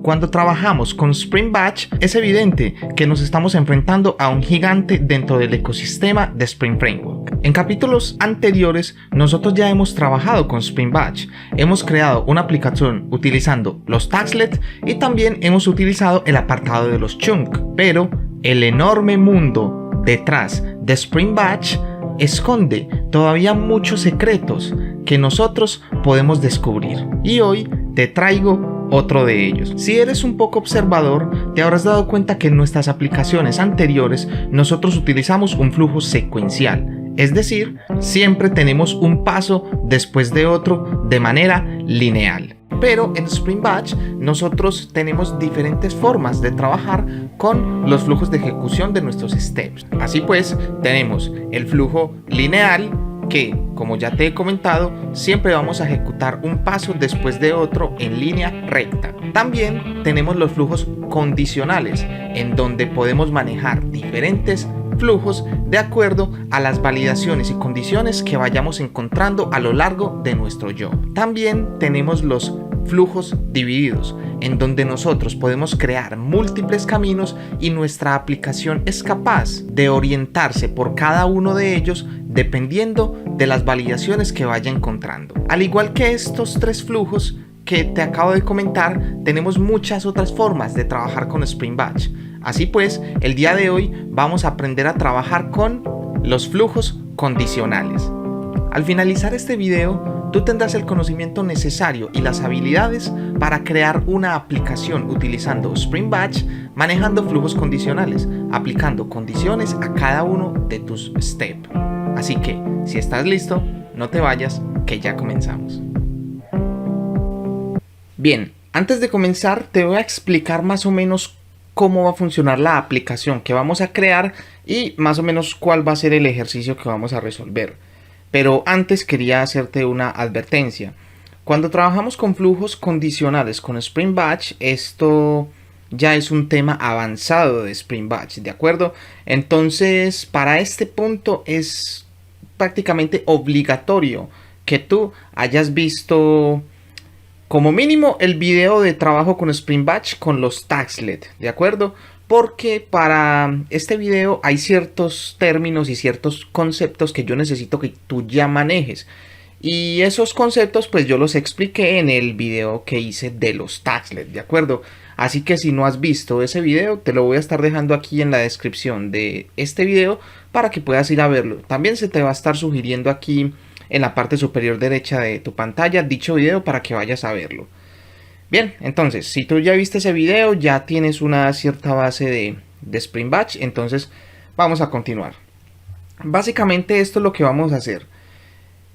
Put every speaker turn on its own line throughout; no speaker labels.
Cuando trabajamos con Spring Batch, es evidente que nos estamos enfrentando a un gigante dentro del ecosistema de Spring Framework. En capítulos anteriores, nosotros ya hemos trabajado con Spring Batch. Hemos creado una aplicación utilizando los Tagslet y también hemos utilizado el apartado de los Chunk. Pero el enorme mundo detrás de Spring Batch esconde todavía muchos secretos que nosotros podemos descubrir. Y hoy te traigo otro de ellos. Si eres un poco observador, te habrás dado cuenta que en nuestras aplicaciones anteriores nosotros utilizamos un flujo secuencial, es decir, siempre tenemos un paso después de otro de manera lineal. Pero en Spring Batch nosotros tenemos diferentes formas de trabajar con los flujos de ejecución de nuestros steps. Así pues, tenemos el flujo lineal, que, como ya te he comentado, siempre vamos a ejecutar un paso después de otro en línea recta. También tenemos los flujos condicionales, en donde podemos manejar diferentes flujos de acuerdo a las validaciones y condiciones que vayamos encontrando a lo largo de nuestro job. También tenemos los flujos divididos, en donde nosotros podemos crear múltiples caminos y nuestra aplicación es capaz de orientarse por cada uno de ellos dependiendo de las validaciones que vaya encontrando. Al igual que estos tres flujos que te acabo de comentar, tenemos muchas otras formas de trabajar con Spring Batch. Así pues, el día de hoy vamos a aprender a trabajar con los flujos condicionales. Al finalizar este video, tú tendrás el conocimiento necesario y las habilidades para crear una aplicación utilizando Spring Batch, manejando flujos condicionales, aplicando condiciones a cada uno de tus steps. Así que, si estás listo, no te vayas, que ya comenzamos. Bien, antes de comenzar te voy a explicar más o menos cómo va a funcionar la aplicación que vamos a crear y más o menos cuál va a ser el ejercicio que vamos a resolver. Pero antes quería hacerte una advertencia. Cuando trabajamos con flujos condicionales con Spring Batch, esto ya es un tema avanzado de Spring Batch, ¿de acuerdo? Entonces, para este punto es prácticamente obligatorio que tú hayas visto como mínimo el video de trabajo con Spring Batch con los Tagslet, ¿de acuerdo? Porque para este video hay ciertos términos y ciertos conceptos que yo necesito que tú ya manejes. Y esos conceptos pues yo los expliqué en el video que hice de los Tagslet, ¿de acuerdo? Así que si no has visto ese video, te lo voy a estar dejando aquí en la descripción de este video para que puedas ir a verlo. También se te va a estar sugiriendo aquí en la parte superior derecha de tu pantalla dicho video para que vayas a verlo. Bien, entonces, si tú ya viste ese video, ya tienes una cierta base de Spring Batch, entonces vamos a continuar. Básicamente esto es lo que vamos a hacer.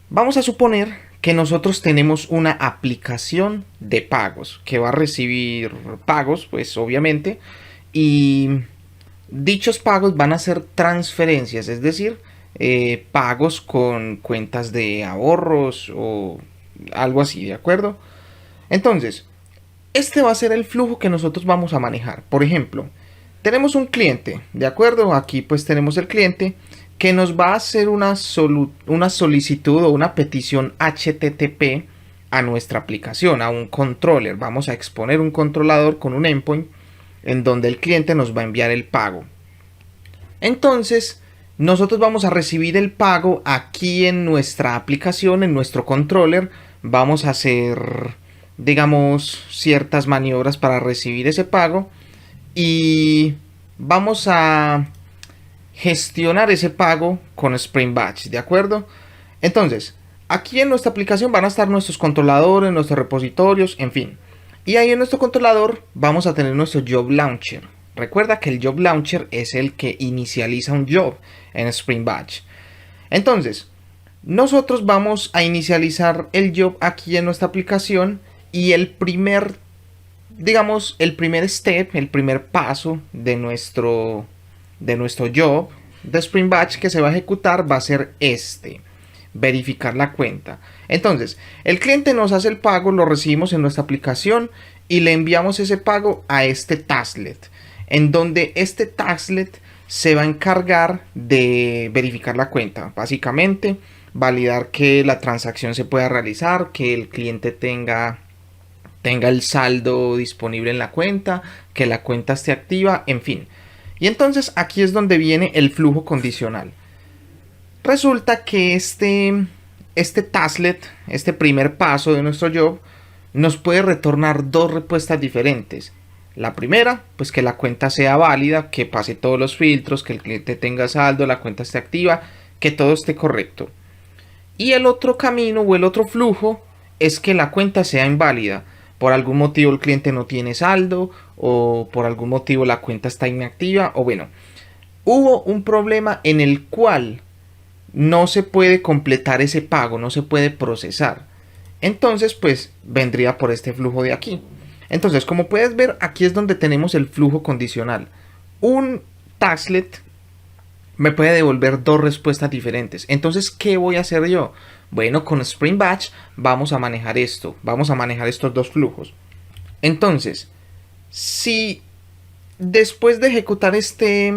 Vamos a suponer que nosotros tenemos una aplicación de pagos que va a recibir pagos, pues obviamente, y dichos pagos van a ser transferencias, es decir, pagos con cuentas de ahorros o algo así, ¿de acuerdo? Entonces, este va a ser el flujo que nosotros vamos a manejar. Por ejemplo, tenemos un cliente, ¿de acuerdo? Aquí pues tenemos el cliente que nos va a hacer una solicitud o una petición HTTP a nuestra aplicación, a un controller. Vamos a exponer un controlador con un endpoint en donde el cliente nos va a enviar el pago. Entonces, nosotros vamos a recibir el pago aquí en nuestra aplicación, en nuestro controller. Vamos a hacer, digamos, ciertas maniobras para recibir ese pago y vamos a gestionar ese pago con Spring Batch, ¿de acuerdo? Entonces, aquí en nuestra aplicación van a estar nuestros controladores, nuestros repositorios, en fin. Y ahí en nuestro controlador vamos a tener nuestro Job Launcher. Recuerda que el Job Launcher es el que inicializa un job en Spring Batch. Entonces, nosotros vamos a inicializar el job aquí en nuestra aplicación y el primer step, el primer paso de nuestro job de Spring Batch que se va a ejecutar va a ser verificar la cuenta. Entonces, el cliente nos hace el pago, lo recibimos en nuestra aplicación y le enviamos ese pago a este Tagslet, en donde este Tagslet se va a encargar de verificar la cuenta, básicamente validar que la transacción se pueda realizar, que el cliente tenga tenga el saldo disponible en la cuenta, que la cuenta esté activa, en fin. Y entonces aquí es donde viene el flujo condicional. Resulta que este tasklet, este primer paso de nuestro job, nos puede retornar dos respuestas diferentes. La primera, pues que la cuenta sea válida, que pase todos los filtros, que el cliente tenga saldo, la cuenta esté activa, que todo esté correcto. Y el otro camino o el otro flujo es que la cuenta sea inválida. Por algún motivo el cliente no tiene saldo, o por algún motivo la cuenta está inactiva, o bueno, hubo un problema en el cual no se puede completar ese pago, no se puede procesar. Entonces, pues vendría por este flujo de aquí. Entonces, como puedes ver, aquí es donde tenemos el flujo condicional. Un tasklet me puede devolver dos respuestas diferentes. Entonces, ¿qué voy a hacer yo? Bueno, con Spring Batch vamos a manejar esto. Vamos a manejar estos dos flujos. Entonces, si después de ejecutar este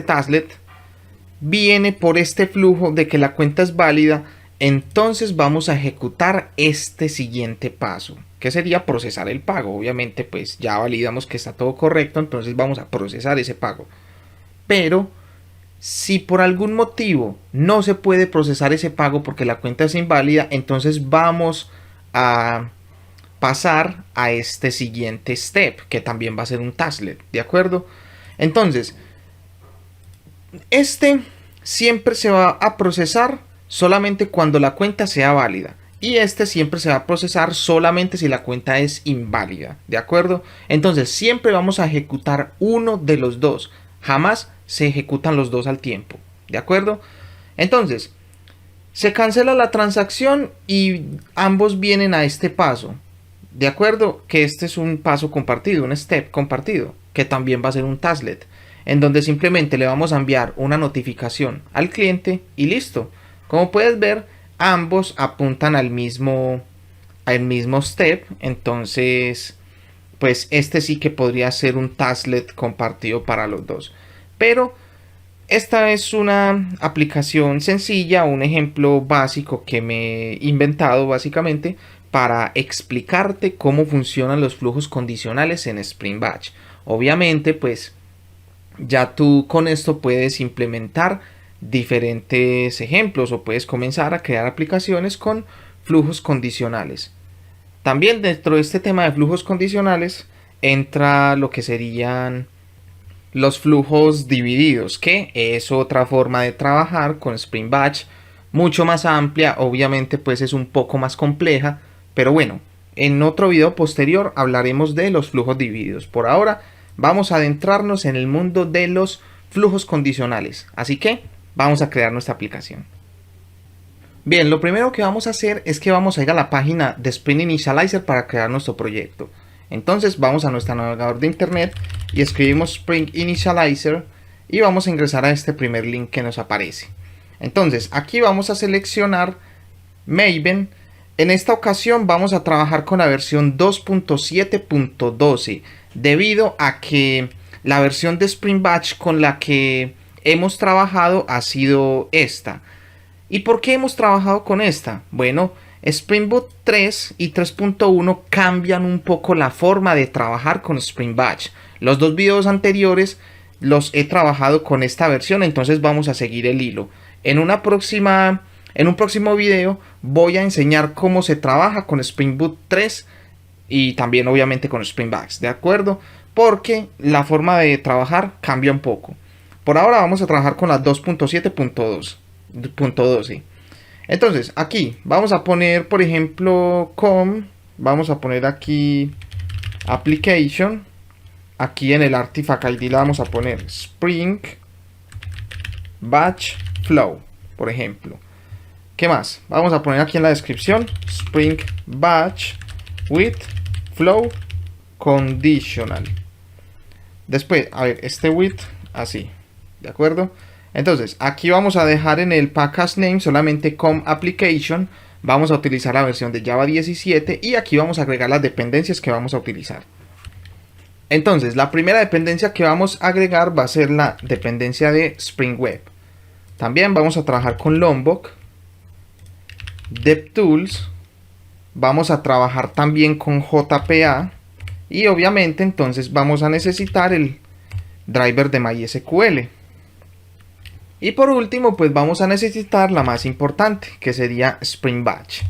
tasklet, viene por este flujo de que la cuenta es válida, entonces vamos a ejecutar este siguiente paso, que sería procesar el pago. Obviamente, pues ya validamos que está todo correcto, entonces vamos a procesar ese pago. Pero si por algún motivo no se puede procesar ese pago porque la cuenta es inválida, entonces vamos a pasar a este siguiente step, que también va a ser un tasklet, ¿de acuerdo? Entonces, este siempre se va a procesar solamente cuando la cuenta sea válida. Y este siempre se va a procesar solamente si la cuenta es inválida, ¿de acuerdo? Entonces siempre vamos a ejecutar uno de los dos. Jamás se ejecutan los dos al tiempo, ¿de acuerdo? Entonces, se cancela la transacción y ambos vienen a este paso, ¿de acuerdo? Que este es un paso compartido, un step compartido, que también va a ser un tasklet, en donde simplemente le vamos a enviar una notificación al cliente y listo. Como puedes ver, ambos apuntan al mismo step. Entonces, pues este sí que podría ser un tasklet compartido para los dos. Pero esta es una aplicación sencilla, un ejemplo básico que me he inventado básicamente para explicarte cómo funcionan los flujos condicionales en Spring Batch. Obviamente, pues ya tú con esto puedes implementar diferentes ejemplos o puedes comenzar a crear aplicaciones con flujos condicionales. También dentro de este tema de flujos condicionales entra lo que serían los flujos divididos, que es otra forma de trabajar con Spring Batch, mucho más amplia. Obviamente pues es un poco más compleja, pero bueno, en otro video posterior hablaremos de los flujos divididos. Por ahora vamos a adentrarnos en el mundo de los flujos condicionales, así que vamos a crear nuestra aplicación. Bien, lo primero que vamos a hacer es que vamos a ir a la página de Spring Initializer para crear nuestro proyecto. Entonces vamos a nuestro navegador de internet y escribimos Spring Initializer y vamos a ingresar a este primer link que nos aparece. Entonces aquí vamos a seleccionar Maven. En esta ocasión vamos a trabajar con la versión 2.7.12 debido a que la versión de Spring Batch con la que hemos trabajado ha sido esta. ¿Y por qué hemos trabajado con esta? Bueno, Spring Boot 3 y 3.1 cambian un poco la forma de trabajar con Spring Batch. Los dos videos anteriores los he trabajado con esta versión, entonces vamos a seguir el hilo. En un próximo video voy a enseñar cómo se trabaja con Spring Boot 3 y también obviamente con Spring Batch, ¿de acuerdo? Porque la forma de trabajar cambia un poco. Por ahora vamos a trabajar con la 2.7.12. Entonces aquí vamos a poner, por ejemplo, vamos a poner aquí application. Aquí en el artifact ID le vamos a poner Spring Batch Flow, por ejemplo. ¿Qué más? Vamos a poner aquí en la descripción Spring Batch with Flow Conditional. Después, a ver, este with así, ¿de acuerdo? Entonces, aquí vamos a dejar en el package name solamente com application. Vamos a utilizar la versión de Java 17 y aquí vamos a agregar las dependencias que vamos a utilizar. Entonces, la primera dependencia que vamos a agregar va a ser la dependencia de Spring Web. También vamos a trabajar con Lombok, DevTools vamos a trabajar también con JPA y obviamente entonces vamos a necesitar el driver de MySQL. Y por último, pues vamos a necesitar la más importante, que sería Spring Batch.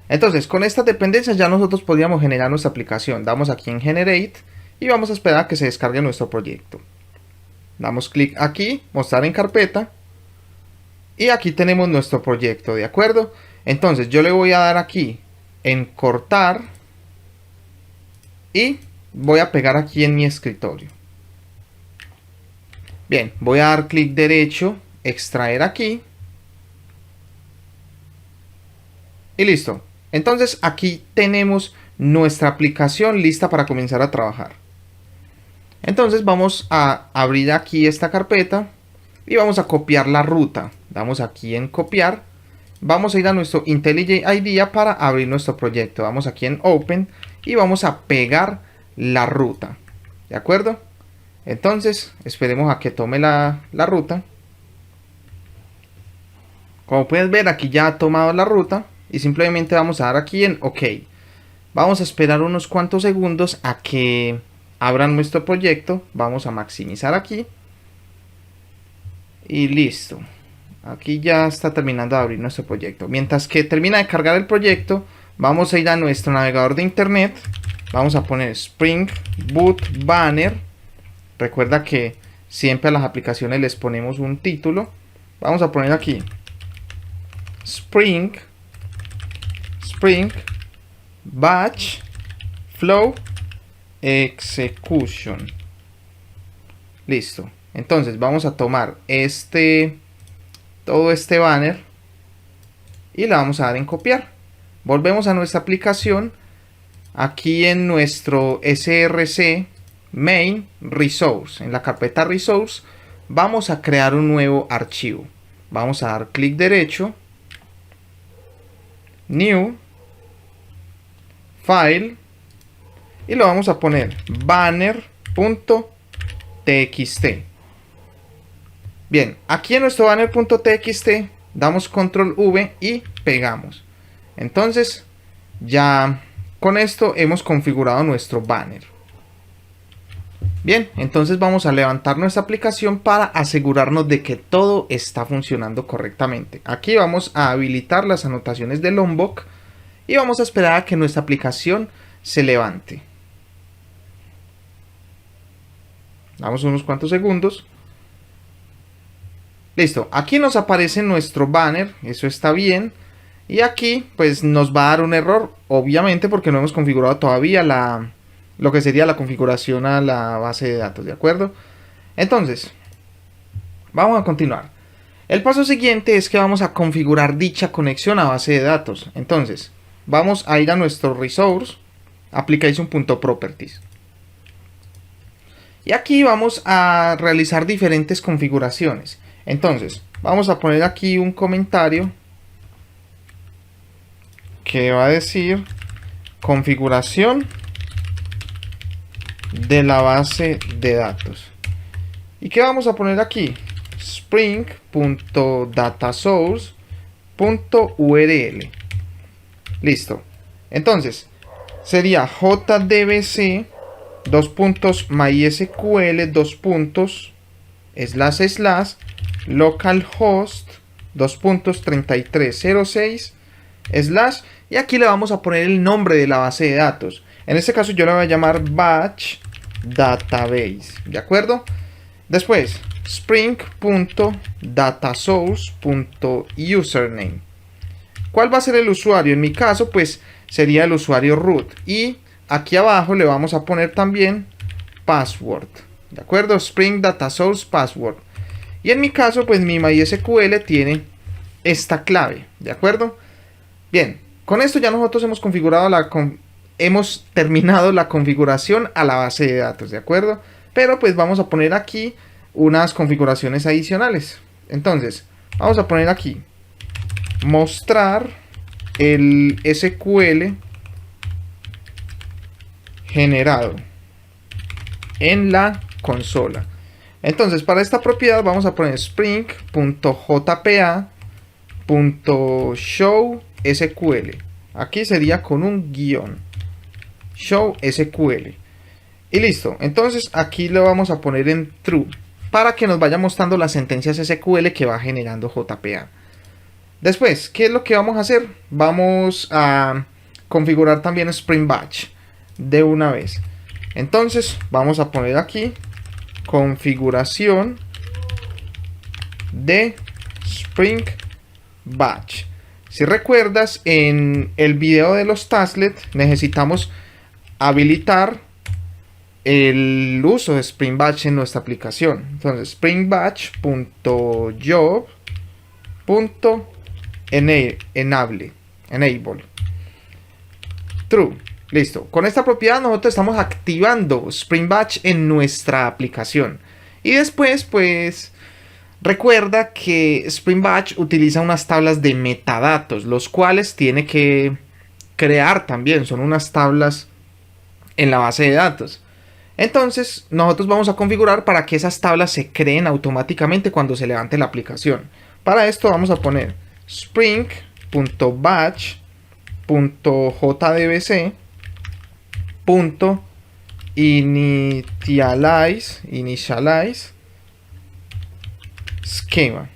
Entonces, con estas dependencias ya nosotros podríamos generar nuestra aplicación. Damos aquí en Generate y vamos a esperar a que se descargue nuestro proyecto. Damos clic aquí, mostrar en carpeta. Y aquí tenemos nuestro proyecto, ¿de acuerdo? Entonces, yo le voy a dar aquí en cortar. Y voy a pegar aquí en mi escritorio. Bien, voy a dar clic derecho, extraer aquí. Y listo. Entonces aquí tenemos nuestra aplicación lista para comenzar a trabajar. Entonces vamos a abrir aquí esta carpeta y vamos a copiar la ruta. Damos aquí en copiar. Vamos a ir a nuestro IntelliJ IDEA para abrir nuestro proyecto. Vamos aquí en Open y vamos a pegar la ruta. ¿De acuerdo? Entonces esperemos a que tome la ruta. Como puedes ver, aquí ya ha tomado la ruta. Y simplemente vamos a dar aquí en OK. Vamos a esperar unos cuantos segundos a que abran nuestro proyecto. Vamos a maximizar aquí. Y listo. Aquí ya está terminando de abrir nuestro proyecto. Mientras que termina de cargar el proyecto, vamos a ir a nuestro navegador de internet. Vamos a poner Spring Boot Banner. Recuerda que siempre a las aplicaciones les ponemos un título. Vamos a poner aquí Spring Batch Flow Execution. Listo. Entonces vamos a tomar todo este banner y la vamos a dar en copiar. Volvemos a nuestra aplicación. Aquí en nuestro src main resource, en la carpeta resource, vamos a crear un nuevo archivo. Vamos a dar clic derecho, new, file, y lo vamos a poner banner.txt. Bien, aquí en nuestro banner.txt damos control V y pegamos. Entonces ya con esto hemos configurado nuestro banner. Bien, entonces vamos a levantar nuestra aplicación para asegurarnos de que todo está funcionando correctamente. Aquí vamos a habilitar las anotaciones de Lombok y vamos a esperar a que nuestra aplicación se levante. Damos unos cuantos segundos. Listo, aquí nos aparece nuestro banner, eso está bien. Y aquí pues nos va a dar un error, obviamente porque no hemos configurado todavía lo que sería la configuración a la base de datos, ¿de acuerdo? Entonces, vamos a continuar. El paso siguiente es que vamos a configurar dicha conexión a base de datos. Entonces, vamos a ir a nuestro resource, application.properties. Y aquí vamos a realizar diferentes configuraciones. Entonces, vamos a poner aquí un comentario que va a decir configuración de la base de datos. ¿Y qué vamos a poner aquí? spring.datasource.url. Listo. Entonces, sería jdbc .mysql /localhost 3306 y aquí le vamos a poner el nombre de la base de datos. En este caso yo le voy a llamar batch database, ¿de acuerdo? Después spring.datasource.username. ¿Cuál va a ser el usuario? En mi caso pues sería el usuario root y aquí abajo le vamos a poner también password, ¿de acuerdo? Spring Data Source Password. Y en mi caso pues mi MySQL tiene esta clave, ¿de acuerdo? Bien, con esto ya nosotros hemos configurado hemos terminado la configuración a la base de datos, ¿de acuerdo? Pero pues vamos a poner aquí unas configuraciones adicionales. Entonces, vamos a poner aquí mostrar el SQL generado en la consola. Entonces, para esta propiedad vamos a poner spring.jpa.showSQL. Aquí sería con un guión. Show SQL. Y listo. Entonces aquí lo vamos a poner en true para que nos vaya mostrando las sentencias SQL que va generando JPA. Después, ¿qué es lo que vamos a hacer? Vamos a configurar también Spring Batch de una vez. Entonces vamos a poner aquí configuración de Spring Batch. Si recuerdas, en el video de los taslet necesitamos habilitar el uso de Spring Batch en nuestra aplicación. Entonces springbatch.job.enable true. Listo. Con esta propiedad nosotros estamos activando Spring Batch en nuestra aplicación. Y después, pues, recuerda que Spring Batch utiliza unas tablas de metadatos, los cuales tiene que crear también. Son unas tablas en la base de datos. Entonces, nosotros vamos a configurar para que esas tablas se creen automáticamente cuando se levante la aplicación. Para esto vamos a poner spring.batch.jdbc initialize schema.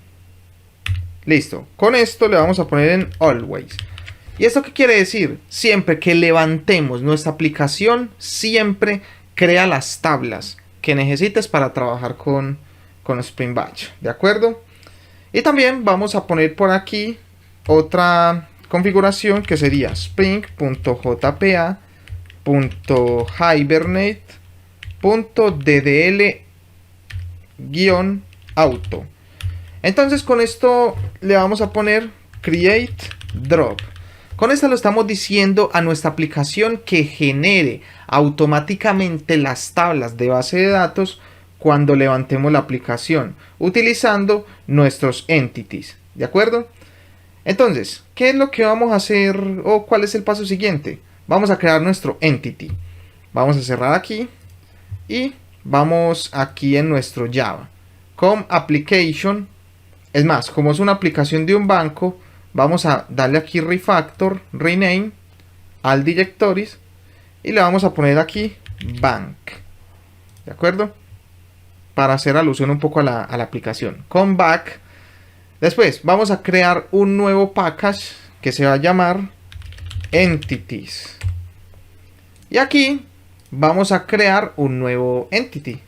Listo. Con esto le vamos a poner en always. ¿Y esto qué quiere decir? Siempre que levantemos nuestra aplicación, siempre crea las tablas que necesites para trabajar con Spring Batch. ¿De acuerdo? Y también vamos a poner por aquí otra configuración que sería spring.jpa.hibernate.ddl-auto. Entonces con esto le vamos a poner create drop. Con esto lo estamos diciendo a nuestra aplicación que genere automáticamente las tablas de base de datos cuando levantemos la aplicación utilizando nuestros entities. ¿De acuerdo? Entonces, ¿qué es lo que vamos a hacer o cuál es el paso siguiente? Vamos a crear nuestro entity. Vamos a cerrar aquí y vamos aquí en nuestro Java. Com application. Es más, como es una aplicación de un banco, vamos a darle aquí refactor, rename al directories y le vamos a poner aquí bank. ¿De acuerdo? Para hacer alusión un poco a la aplicación. Con back. Después vamos a crear un nuevo package que se va a llamar entities. Y aquí vamos a crear un nuevo entity.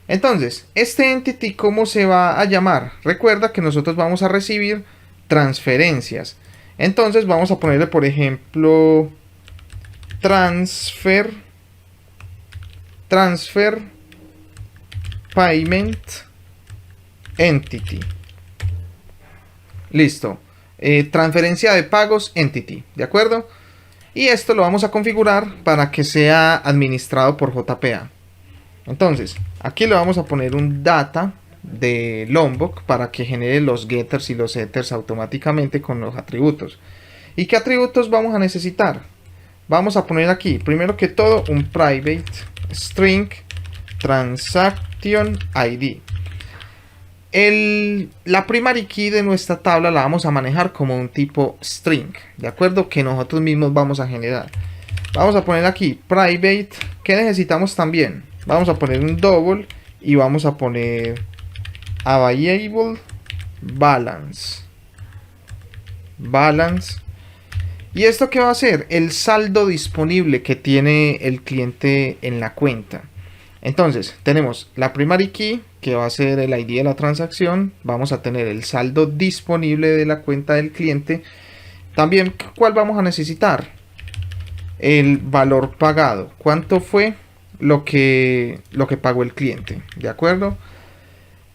Entonces, este entity, ¿cómo se va a llamar? Recuerda que nosotros vamos a recibir transferencias. Entonces vamos a ponerle, por ejemplo, transfer payment entity. Listo. Transferencia de pagos entity. ¿De acuerdo? Y esto lo vamos a configurar para que sea administrado por JPA. Entonces, aquí le vamos a poner un data de Lombok para que genere los getters y los setters automáticamente con los atributos. ¿Y qué atributos vamos a necesitar? Vamos a poner aquí, primero que todo, un private string transaction ID. La primary key de nuestra tabla la vamos a manejar como un tipo string, ¿de acuerdo? Que nosotros mismos vamos a generar. Vamos a poner aquí private. ¿Qué necesitamos también? Vamos a poner un double y vamos a poner available balance. ¿Y esto qué va a hacer? El saldo disponible que tiene el cliente en la cuenta. Entonces, tenemos la primary key, que va a ser el ID de la transacción. Vamos a tener el saldo disponible de la cuenta del cliente. También, ¿cuál vamos a necesitar? El valor pagado. ¿Cuánto fue lo que pagó el cliente? ¿De acuerdo?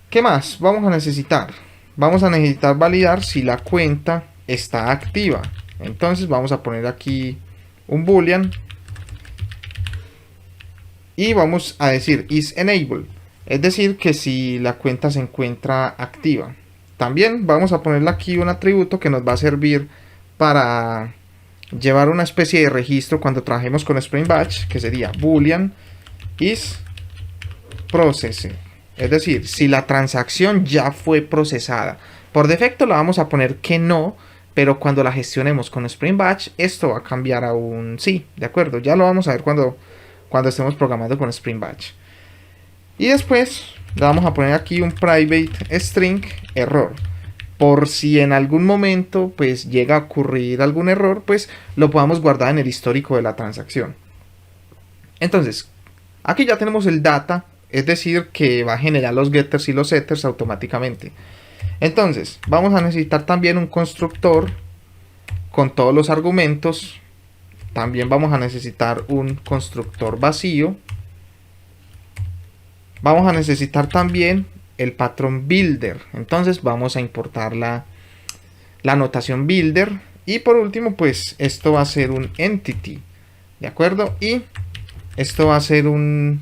¿Qué más vamos a necesitar? Vamos a necesitar validar si la cuenta está activa. Entonces, vamos a poner aquí un boolean. Y vamos a decir is enabled, es decir que si la cuenta se encuentra activa. También vamos a ponerle aquí un atributo que nos va a servir para llevar una especie de registro cuando trabajemos con Spring Batch, que sería boolean is processed, es decir, si la transacción ya fue procesada. Por defecto la vamos a poner que no, pero cuando la gestionemos con Spring Batch, esto va a cambiar a un sí, ¿de acuerdo? Ya lo vamos a ver cuando estemos programando con Spring Batch. Y después le vamos a poner aquí un private string error. Por si en algún momento pues llega a ocurrir algún error, pues lo podamos guardar en el histórico de la transacción. Entonces, aquí ya tenemos el data, es decir, que va a generar los getters y los setters automáticamente. Entonces, vamos a necesitar también un constructor con todos los argumentos. También vamos a necesitar un constructor vacío. Vamos a necesitar también el patrón builder. Entonces vamos a importar la notación builder. Y por último, pues esto va a ser un entity. ¿De acuerdo? Y esto va a ser una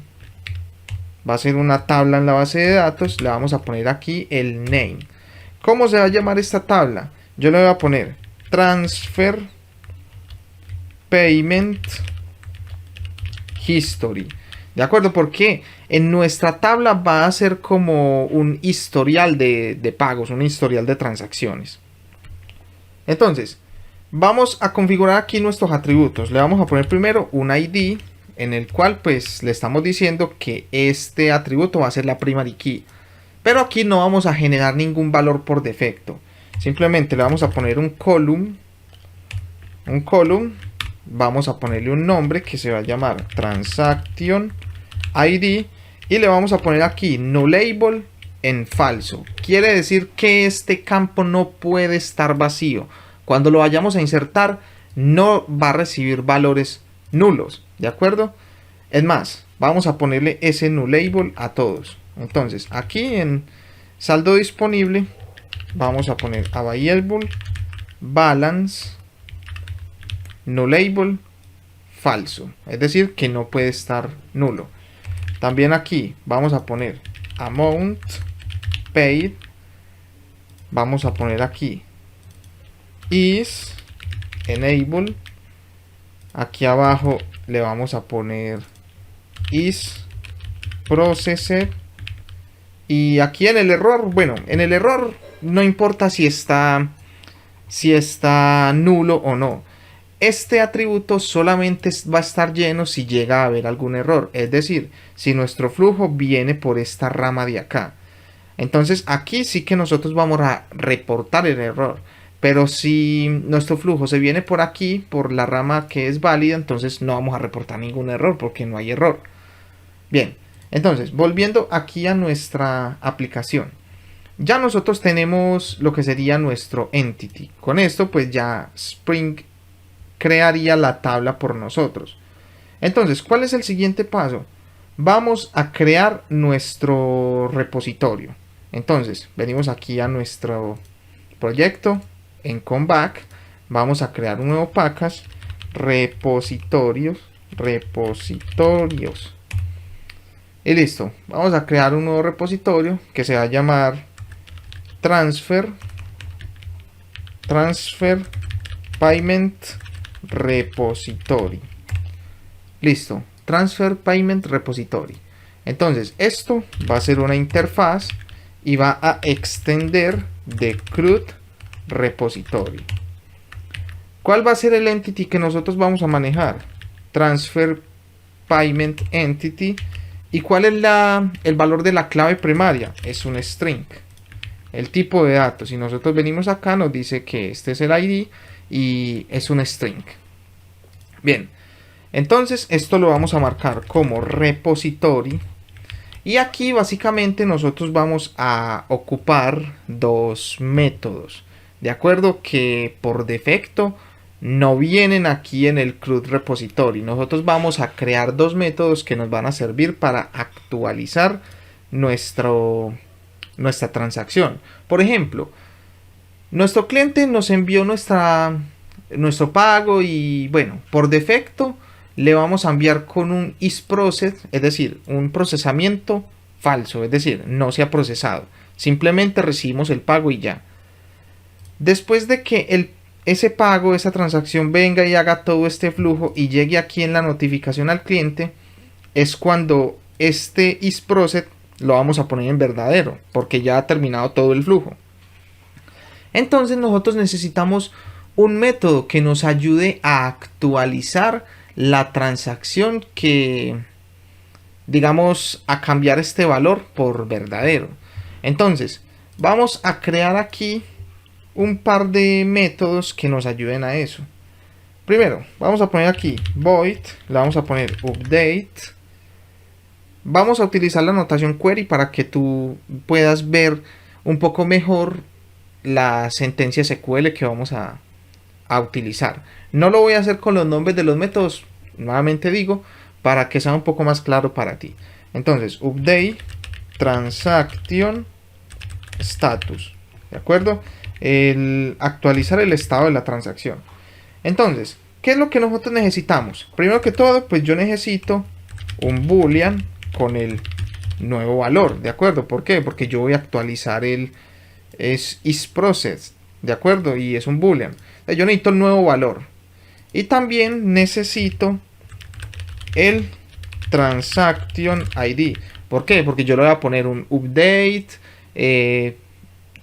tabla en la base de datos. Le vamos a poner aquí el name. ¿Cómo se va a llamar esta tabla? Yo le voy a poner transfer payment history. ¿De acuerdo? Porque en nuestra tabla va a ser como un historial de pagos, un historial de transacciones. Entonces, vamos a configurar aquí nuestros atributos. Le vamos a poner primero un ID en el cual pues le estamos diciendo que este atributo va a ser la primary key. Pero aquí no vamos a generar ningún valor por defecto. Simplemente le vamos a poner un column. Vamos a ponerle un nombre que se va a llamar transaction ID. Y le vamos a poner aquí nullable en falso. Quiere decir que este campo no puede estar vacío. Cuando lo vayamos a insertar, no va a recibir valores nulos. ¿De acuerdo? Es más, vamos a ponerle ese nullable a todos. Entonces, aquí en saldo disponible, vamos a poner available balance nullable falso. Es decir, que no puede estar nulo. También aquí vamos a poner amount paid. Vamos a poner aquí is enable. Aquí abajo le vamos a poner is processed. Y aquí en el error, bueno, en el error no importa si está nulo o no. Este atributo solamente va a estar lleno si llega a haber algún error. Es decir, si nuestro flujo viene por esta rama de acá. Entonces aquí sí que nosotros vamos a reportar el error. Pero si nuestro flujo se viene por aquí, por la rama que es válida, entonces no vamos a reportar ningún error porque no hay error. Bien, entonces volviendo aquí a nuestra aplicación. Ya nosotros tenemos lo que sería nuestro entity. Con esto pues ya Spring crearía la tabla por nosotros. Entonces, ¿cuál es el siguiente paso? Vamos a crear nuestro repositorio. Entonces, venimos aquí a nuestro proyecto. En Comeback vamos a crear un nuevo package, repositorios. Y listo, vamos a crear un nuevo repositorio que se va a llamar transfer payment repository. Listo, transfer payment repository. Entonces esto va a ser una interfaz y va a extender de CRUD repository. ¿Cuál va a ser el entity que nosotros vamos a manejar? Transfer payment entity. ¿Y cuál es el valor de la clave primaria? Es un string. El tipo de datos, si nosotros venimos acá, nos dice que este es el ID y es un string. Bien, entonces esto lo vamos a marcar como repository. Y aquí básicamente nosotros vamos a ocupar dos métodos. De acuerdo que por defecto no vienen aquí en el CRUD repository. Nosotros vamos a crear dos métodos que nos van a servir para actualizar nuestra transacción. Por ejemplo, nuestro cliente nos envió nuestro pago y bueno, por defecto le vamos a enviar con un isProcess, es decir, un procesamiento falso, es decir, no se ha procesado. Simplemente recibimos el pago y ya. Después de que ese pago, esa transacción venga y haga todo este flujo y llegue aquí en la notificación al cliente, es cuando este isProcess lo vamos a poner en verdadero, porque ya ha terminado todo el flujo. Entonces nosotros necesitamos un método que nos ayude a actualizar la transacción que, digamos, a cambiar este valor por verdadero. Entonces, vamos a crear aquí un par de métodos que nos ayuden a eso. Primero, vamos a poner aquí void, le vamos a poner update. Vamos a utilizar la notación query para que tú puedas ver un poco mejor la sentencia SQL que vamos a utilizar. No lo voy a hacer con los nombres de los métodos, nuevamente digo, para que sea un poco más claro para ti. Entonces, update transaction status, ¿de acuerdo? Actualizar el estado de la transacción. Entonces, ¿qué es lo que nosotros necesitamos? Primero que todo, pues yo necesito un boolean con el nuevo valor, ¿de acuerdo? ¿Por qué? Porque yo voy a actualizar el isProcessed, ¿de acuerdo? Y es un boolean. Yo necesito el nuevo valor. Y también necesito el transaction ID. ¿Por qué? Porque yo le voy a poner un update,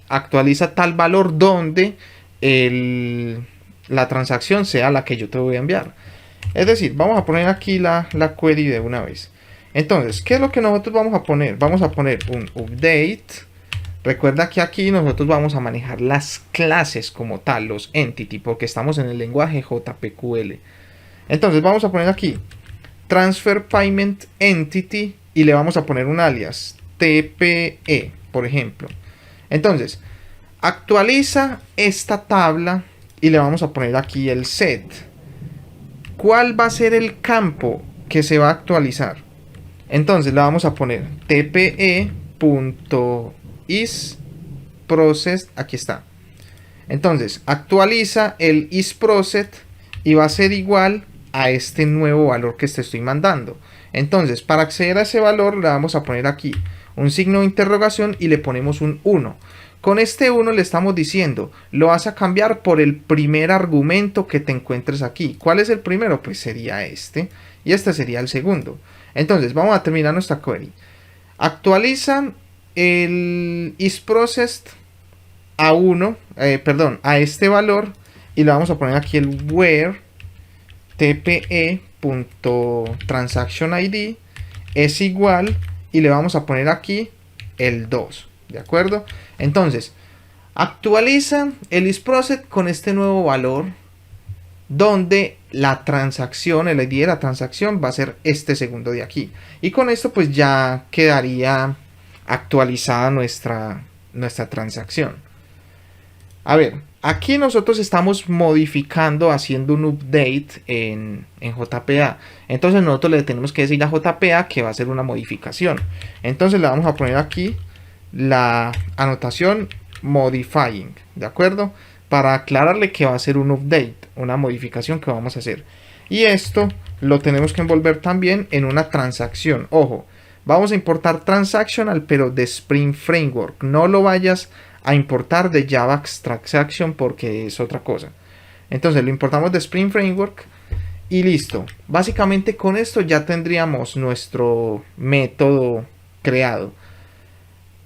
actualiza tal valor donde la transacción sea la que yo te voy a enviar. Es decir, vamos a poner aquí la query de una vez. Entonces, ¿qué es lo que nosotros vamos a poner? Vamos a poner un update. Recuerda que aquí nosotros vamos a manejar las clases como tal, los entity, porque estamos en el lenguaje JPQL. Entonces vamos a poner aquí transfer payment entity y le vamos a poner un alias TPE, por ejemplo. Entonces, actualiza esta tabla y le vamos a poner aquí el set. ¿Cuál va a ser el campo que se va a actualizar? Entonces le vamos a poner tpe.isProcessed, aquí está. Entonces actualiza el isProcessed y va a ser igual a este nuevo valor que te estoy mandando. Entonces, para acceder a ese valor le vamos a poner aquí un signo de interrogación y le ponemos un 1. Con este 1 le estamos diciendo, lo vas a cambiar por el primer argumento que te encuentres aquí. ¿Cuál es el primero? Pues sería este. Y este sería el segundo. Entonces, vamos a terminar nuestra query. Actualiza el isProcessed a 1, a este valor. Y le vamos a poner aquí el where tpe.transactionID es igual. Y le vamos a poner aquí el 2. ¿De acuerdo? Entonces, actualiza el isProcessed con este nuevo valor donde la transacción, el ID de la transacción va a ser este segundo de aquí. Y con esto pues ya quedaría actualizada nuestra transacción. A ver, aquí nosotros estamos modificando, haciendo un update en JPA. Entonces nosotros le tenemos que decir a JPA que va a hacer una modificación. Entonces le vamos a poner aquí la anotación modifying, ¿de acuerdo? Para aclararle que va a ser un update, una modificación que vamos a hacer. Y esto lo tenemos que envolver también en una transacción. Ojo, vamos a importar transactional, pero de Spring Framework. No lo vayas a importar de Java Transaction porque es otra cosa. Entonces lo importamos de Spring Framework y listo. Básicamente con esto ya tendríamos nuestro método creado.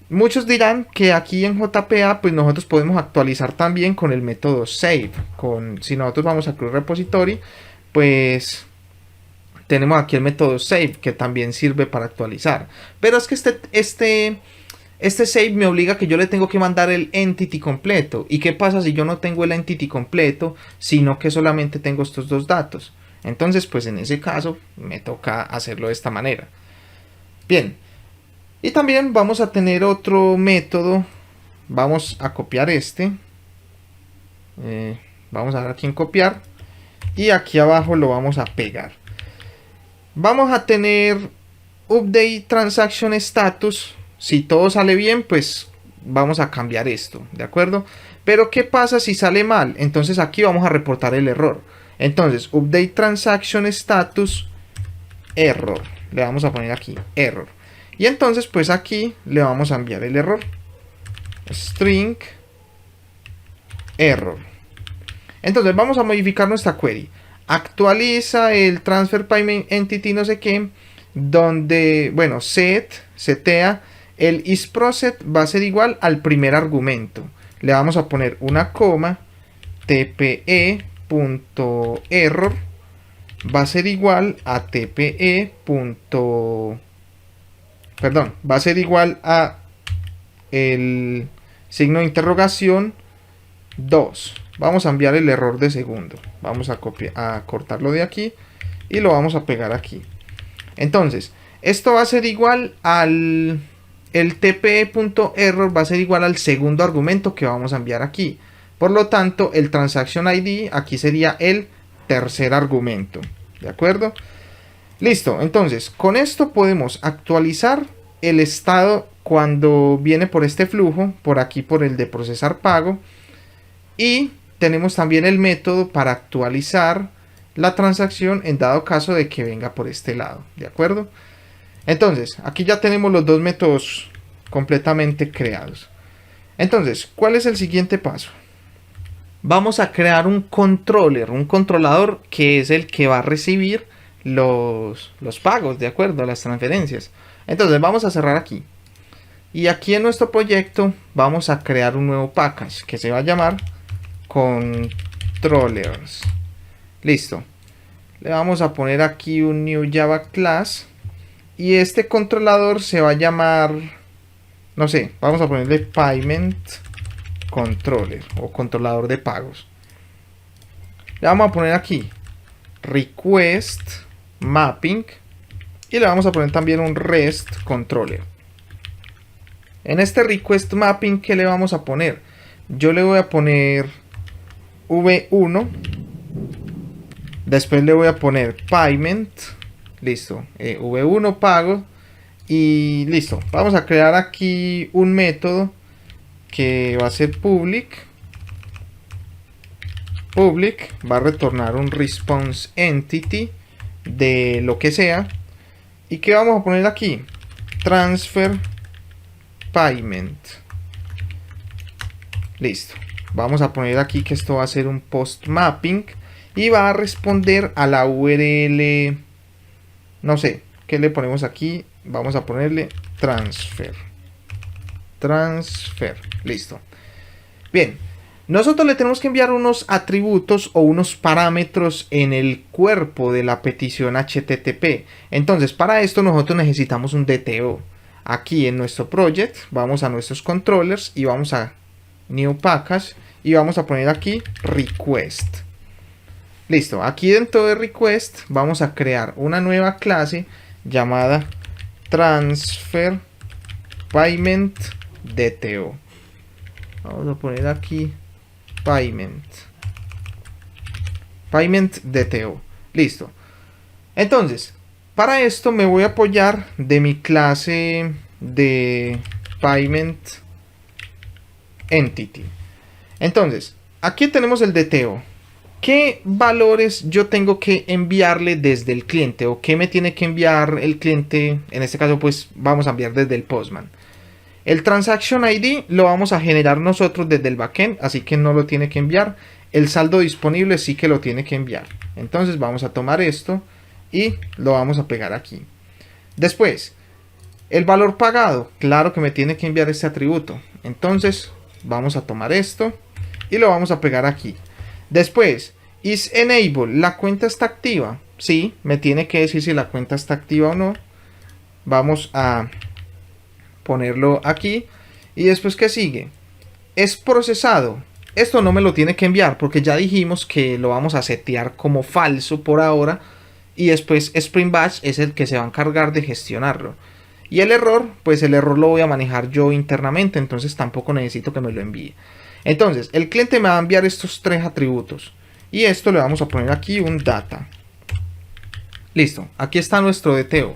Muchos dirán que aquí en JPA pues nosotros podemos actualizar también con el método save. Si nosotros vamos a Cloud Repository, pues tenemos aquí el método save que también sirve para actualizar. Pero es que este save me obliga a que yo le tengo que mandar el entity completo. ¿Y qué pasa si yo no tengo el entity completo, sino que solamente tengo estos dos datos? Entonces pues en ese caso me toca hacerlo de esta manera. Bien. Y también vamos a tener otro método. Vamos a copiar este. Vamos a dar aquí en copiar. Y aquí abajo lo vamos a pegar. Vamos a tener update transaction status. Si todo sale bien, pues vamos a cambiar esto, ¿de acuerdo? Pero ¿qué pasa si sale mal? Entonces aquí vamos a reportar el error. Entonces, update transaction status error. Le vamos a poner aquí error. Y entonces pues aquí le vamos a enviar el error. String error. Entonces vamos a modificar nuestra query. Actualiza el transfer payment entity no sé qué. Donde, bueno, setea el isProcessed va a ser igual al primer argumento. le vamos a poner una coma, tpe.error va a ser igual a va a ser igual a el signo de interrogación 2. Vamos a enviar el error de segundo. Vamos a cortarlo de aquí y lo vamos a pegar aquí. Entonces, esto va a ser igual al... el tpe.error va a ser igual al segundo argumento que vamos a enviar aquí. Por lo tanto, el transaction ID aquí sería el tercer argumento. ¿De acuerdo? Listo. Entonces, con esto podemos actualizar el estado cuando viene por este flujo, por aquí por el de procesar pago. Y tenemos también el método para actualizar la transacción en dado caso de que venga por este lado. ¿De acuerdo? Entonces, aquí ya tenemos los dos métodos completamente creados. Entonces, ¿cuál es el siguiente paso? Vamos a crear un controller, un controlador que es el que va a recibir los pagos, ¿de acuerdo? Las transferencias. Entonces, vamos a cerrar aquí. Y aquí en nuestro proyecto vamos a crear un nuevo package que se va a llamar controllers. Listo. Le vamos a poner aquí un new Java class. Y este controlador se va a llamar, no sé, vamos a ponerle payment controller o controlador de pagos. Le vamos a poner aquí request mapping y le vamos a poner también un rest controller. En este request mapping, ¿qué le vamos a poner? Yo le voy a poner v1, después le voy a poner payment. Listo, v1 pago y listo. Vamos a crear aquí un método que va a ser public va a retornar un response entity de lo que sea. ¿Y qué vamos a poner aquí? Transfer payment. Listo. Vamos a poner aquí que esto va a ser un post mapping y va a responder a la URL. No sé, ¿qué le ponemos aquí? Vamos a ponerle transfer. Listo. Bien, nosotros le tenemos que enviar unos atributos o unos parámetros en el cuerpo de la petición HTTP. Entonces, para esto nosotros necesitamos un DTO. Aquí en nuestro project, vamos a nuestros controllers y vamos a New Package y vamos a poner aquí Request. Listo, aquí dentro de Request vamos a crear una nueva clase llamada Transfer Payment DTO. Vamos a poner aquí Payment DTO. Listo. Entonces, para esto me voy a apoyar de mi clase de Payment Entity. Entonces, aquí tenemos el DTO. ¿Qué valores yo tengo que enviarle desde el cliente? ¿O qué me tiene que enviar el cliente? En este caso, pues vamos a enviar desde el Postman. El Transaction ID lo vamos a generar nosotros desde el backend, así que no lo tiene que enviar. El saldo disponible sí que lo tiene que enviar. Entonces vamos a tomar esto y lo vamos a pegar aquí. Después, el valor pagado. Claro que me tiene que enviar este atributo. Entonces vamos a tomar esto y lo vamos a pegar aquí. Después, is enable, ¿la cuenta está activa? Sí, me tiene que decir si la cuenta está activa o no. Vamos a ponerlo aquí. Y después, ¿qué sigue? Es procesado. Esto no me lo tiene que enviar porque ya dijimos que lo vamos a setear como falso por ahora. Y después Spring Batch es el que se va a encargar de gestionarlo. Y el error, pues el error lo voy a manejar yo internamente, entonces tampoco necesito que me lo envíe. Entonces, el cliente me va a enviar estos tres atributos. Y esto le vamos a poner aquí un data. Listo, aquí está nuestro DTO.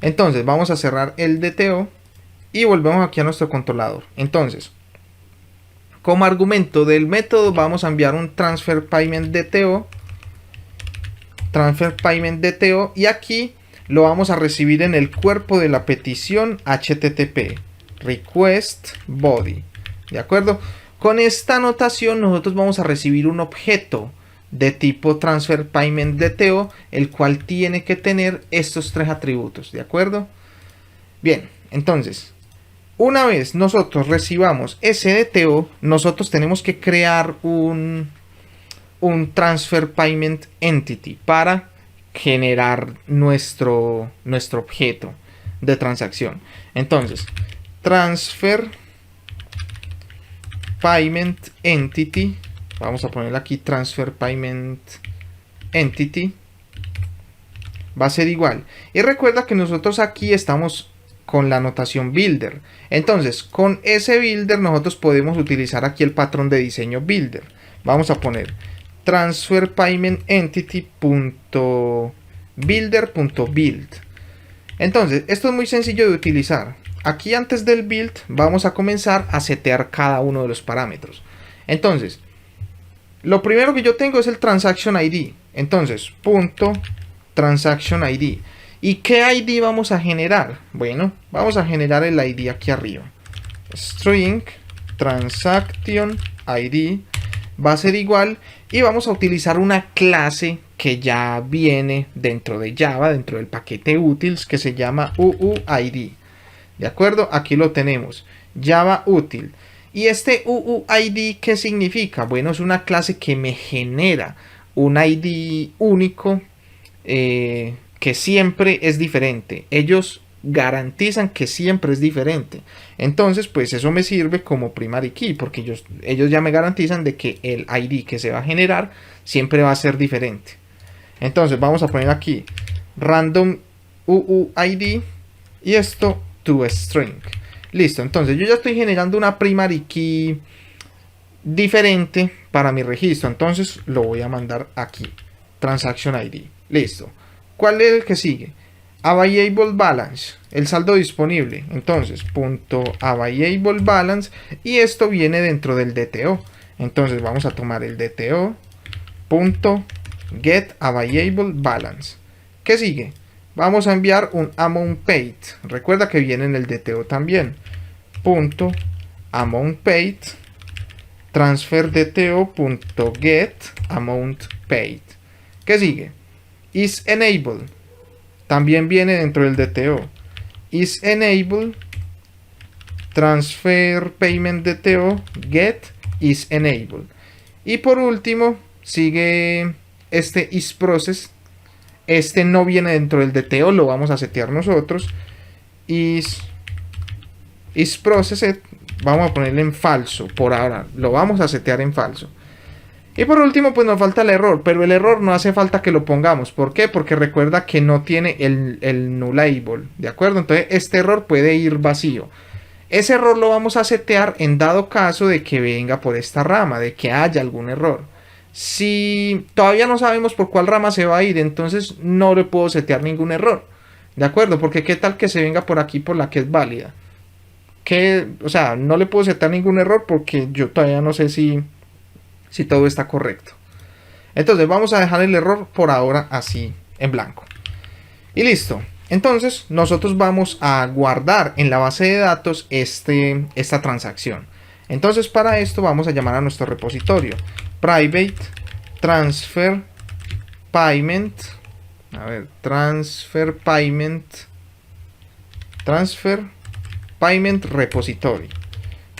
Entonces, vamos a cerrar el DTO y volvemos aquí a nuestro controlador. Entonces, como argumento del método vamos a enviar un transfer payment DTO. Y aquí lo vamos a recibir en el cuerpo de la petición HTTP. Request body. ¿De acuerdo? Con esta anotación nosotros vamos a recibir un objeto de tipo Transfer Payment DTO, el cual tiene que tener estos tres atributos, ¿de acuerdo? Bien, entonces, Una vez nosotros recibamos ese DTO, nosotros tenemos que crear un Transfer Payment Entity para generar nuestro objeto de transacción. Entonces, Transfer Payment Entity, vamos a ponerle aquí Transfer Payment Entity, va a ser igual. Y recuerda que nosotros aquí estamos con la notación builder. Entonces, con ese builder nosotros podemos utilizar aquí el patrón de diseño builder. Vamos a poner transfer payment entity.builder.build. Entonces, esto es muy sencillo de utilizar. Aquí antes del build vamos a comenzar a setear cada uno de los parámetros. Entonces, lo primero que yo tengo es el transaction ID. Entonces, punto transaction ID. ¿Y qué ID vamos a generar? Bueno, vamos a generar el ID aquí arriba. String transaction ID va a ser igual y vamos a utilizar una clase que ya viene dentro de Java, dentro del paquete utils, que se llama UUID. ¿De acuerdo? Aquí lo tenemos, Java util. ¿Y este UUID qué significa? Bueno, es una clase que me genera un ID único que siempre es diferente. Ellos garantizan que siempre es diferente. Entonces, pues eso me sirve como primary key, porque ellos ya me garantizan de que el ID que se va a generar siempre va a ser diferente. Entonces, vamos a poner aquí random UUID y esto toString. Listo, entonces yo ya estoy generando una primary key diferente para mi registro. Entonces, lo voy a mandar aquí. Transaction ID. Listo. ¿Cuál es el que sigue? Available balance, el saldo disponible. Entonces, punto available balance, y esto viene dentro del DTO. Entonces vamos a tomar el DTO punto get available balance. ¿Qué sigue? Vamos a enviar un amount paid. Recuerda que viene en el DTO también. Punto amount paid transfer DTO punto get amount paid. ¿Qué sigue? Is enable. También viene dentro del DTO. Is enable transfer payment DTO get is enable. Y por último sigue este is process. Este no viene dentro del DTO, lo vamos a setear nosotros. Is processed, vamos a ponerle en falso. Por ahora lo vamos a setear en falso. Y por último, pues nos falta el error, pero el error no hace falta que lo pongamos. ¿Por qué? Porque recuerda que no tiene el nullable, ¿de acuerdo? Entonces este error puede ir vacío. Ese error lo vamos a setear en dado caso de que venga por esta rama, de que haya algún error. Si todavía no sabemos por cuál rama se va a ir, entonces no le puedo setear ningún error, ¿de acuerdo? Porque qué tal que se venga por aquí por la que es válida. O sea, no le puedo setear ningún error porque yo todavía no sé si todo está correcto. Entonces vamos a dejar el error por ahora así en blanco. Y listo. Entonces nosotros vamos a guardar en la base de datos esta transacción. Entonces para esto vamos a llamar a nuestro repositorio private transfer payment. A ver, transfer payment repository.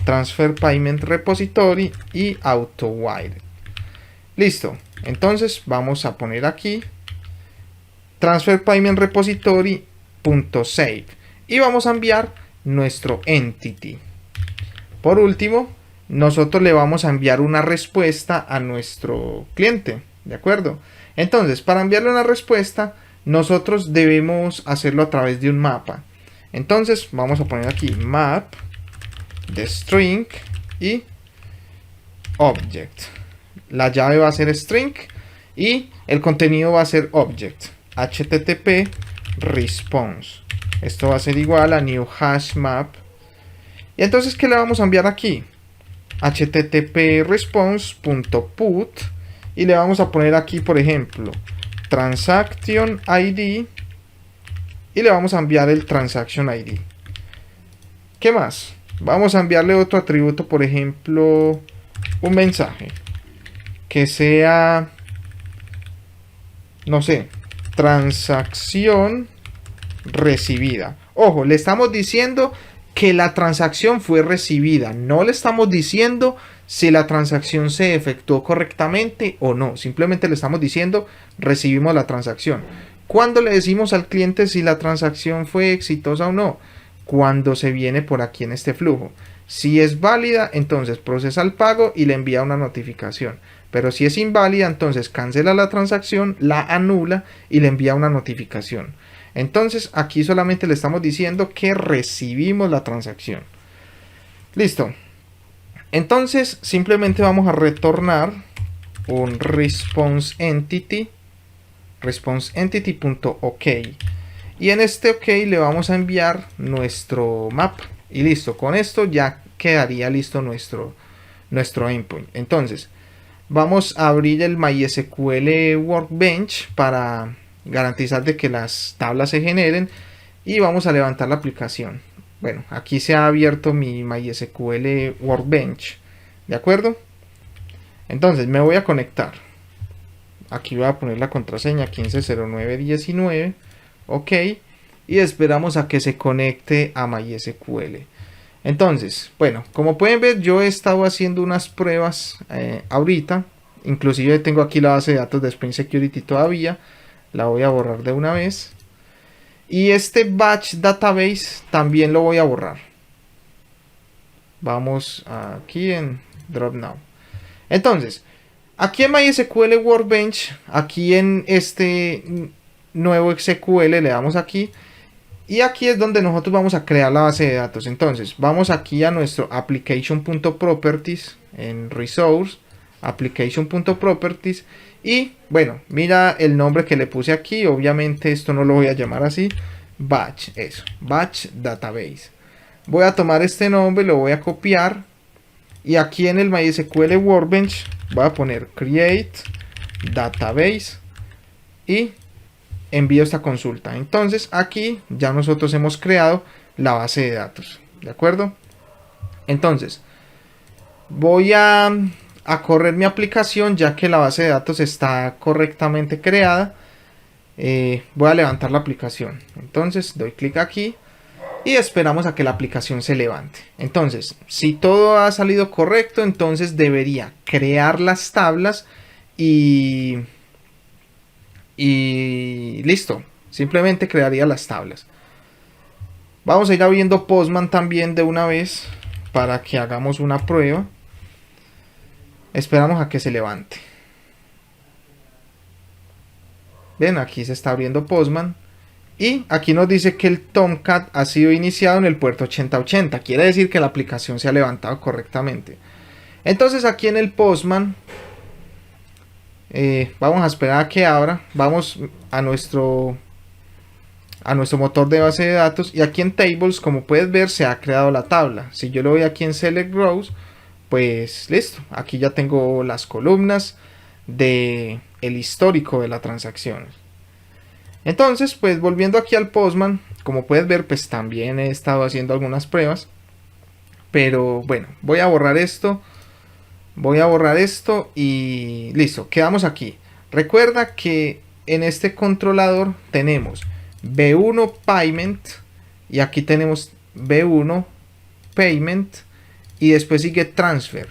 Transfer Payment Repository y AutoWire. Listo. Entonces vamos a poner aquí Transfer Payment Repository.save y vamos a enviar nuestro entity. Por último, nosotros le vamos a enviar una respuesta a nuestro cliente, ¿de acuerdo? Entonces, para enviarle una respuesta, nosotros debemos hacerlo a través de un mapa. Entonces, vamos a poner aquí map de string y object. La llave va a ser string y el contenido va a ser object. HTTP response. Esto va a ser igual a new hash map. Y entonces, ¿qué le vamos a enviar aquí? HTTP response.put y le vamos a poner aquí, por ejemplo, transaction ID y le vamos a enviar el transaction ID. ¿Qué más? Vamos a enviarle otro atributo, por ejemplo, un mensaje que sea, no sé, transacción recibida. Ojo, le estamos diciendo que la transacción fue recibida. No le estamos diciendo si la transacción se efectuó correctamente o no. Simplemente le estamos diciendo recibimos la transacción. ¿Cuándo le decimos al cliente si la transacción fue exitosa o no? Cuando se viene por aquí en este flujo. Si es válida, entonces procesa el pago y le envía una notificación. Pero si es inválida, entonces cancela la transacción, la anula y le envía una notificación. Entonces aquí solamente le estamos diciendo que recibimos la transacción. Listo. Entonces simplemente vamos a retornar un response entity.ok. Y en este ok le vamos a enviar nuestro map. Y listo, con esto ya quedaría listo nuestro endpoint. Entonces vamos a abrir el MySQL Workbench para garantizar de que las tablas se generen y vamos a levantar la aplicación. Bueno, aquí se ha abierto mi MySQL Workbench, ¿de acuerdo? Entonces me voy a conectar. Aquí voy a poner la contraseña 150919, ok, y esperamos a que se conecte a MySQL. Entonces, bueno, como pueden ver, yo he estado haciendo unas pruebas ahorita. Inclusive tengo aquí la base de datos de Spring Security todavía. La voy a borrar de una vez. Y este batch database también lo voy a borrar. Vamos aquí en Drop Now. Entonces, aquí en MySQL Workbench, aquí en este nuevo SQL le damos aquí. Y aquí es donde nosotros vamos a crear la base de datos. Entonces, vamos aquí a nuestro application.properties en resource, application.properties. Y bueno, mira el nombre que le puse aquí. Obviamente esto no lo voy a llamar así. Batch, eso, batch database. Voy a tomar este nombre, lo voy a copiar. Y aquí en el MySQL Workbench voy a poner create database. Y envío esta consulta. Entonces aquí ya nosotros hemos creado la base de datos. ¿De acuerdo? Entonces voy a correr mi aplicación ya que la base de datos está correctamente creada. Voy a levantar la aplicación. Entonces doy clic aquí y esperamos a que la aplicación se levante. Entonces, si todo ha salido correcto, entonces debería crear las tablas y listo. Simplemente crearía las tablas. Vamos a ir abriendo Postman también de una vez para que hagamos una prueba. Esperamos a que se levante. Ven, aquí se está abriendo Postman. Y aquí nos dice que el Tomcat ha sido iniciado en el puerto 8080. Quiere decir que la aplicación se ha levantado correctamente. Entonces aquí en el Postman vamos a esperar a que abra. Vamos a nuestro motor de base de datos. Y aquí en Tables, como puedes ver, se ha creado la tabla. Si yo le doy aquí en Select Rows, pues listo. Aquí ya tengo las columnas de el histórico de la transacción. Entonces, pues volviendo aquí al Postman, como puedes ver, pues también he estado haciendo algunas pruebas. Pero bueno, voy a borrar esto. Voy a borrar esto y listo, quedamos aquí. Recuerda que en este controlador tenemos B1 Payment y aquí tenemos B1 Payment y después sigue Transfer.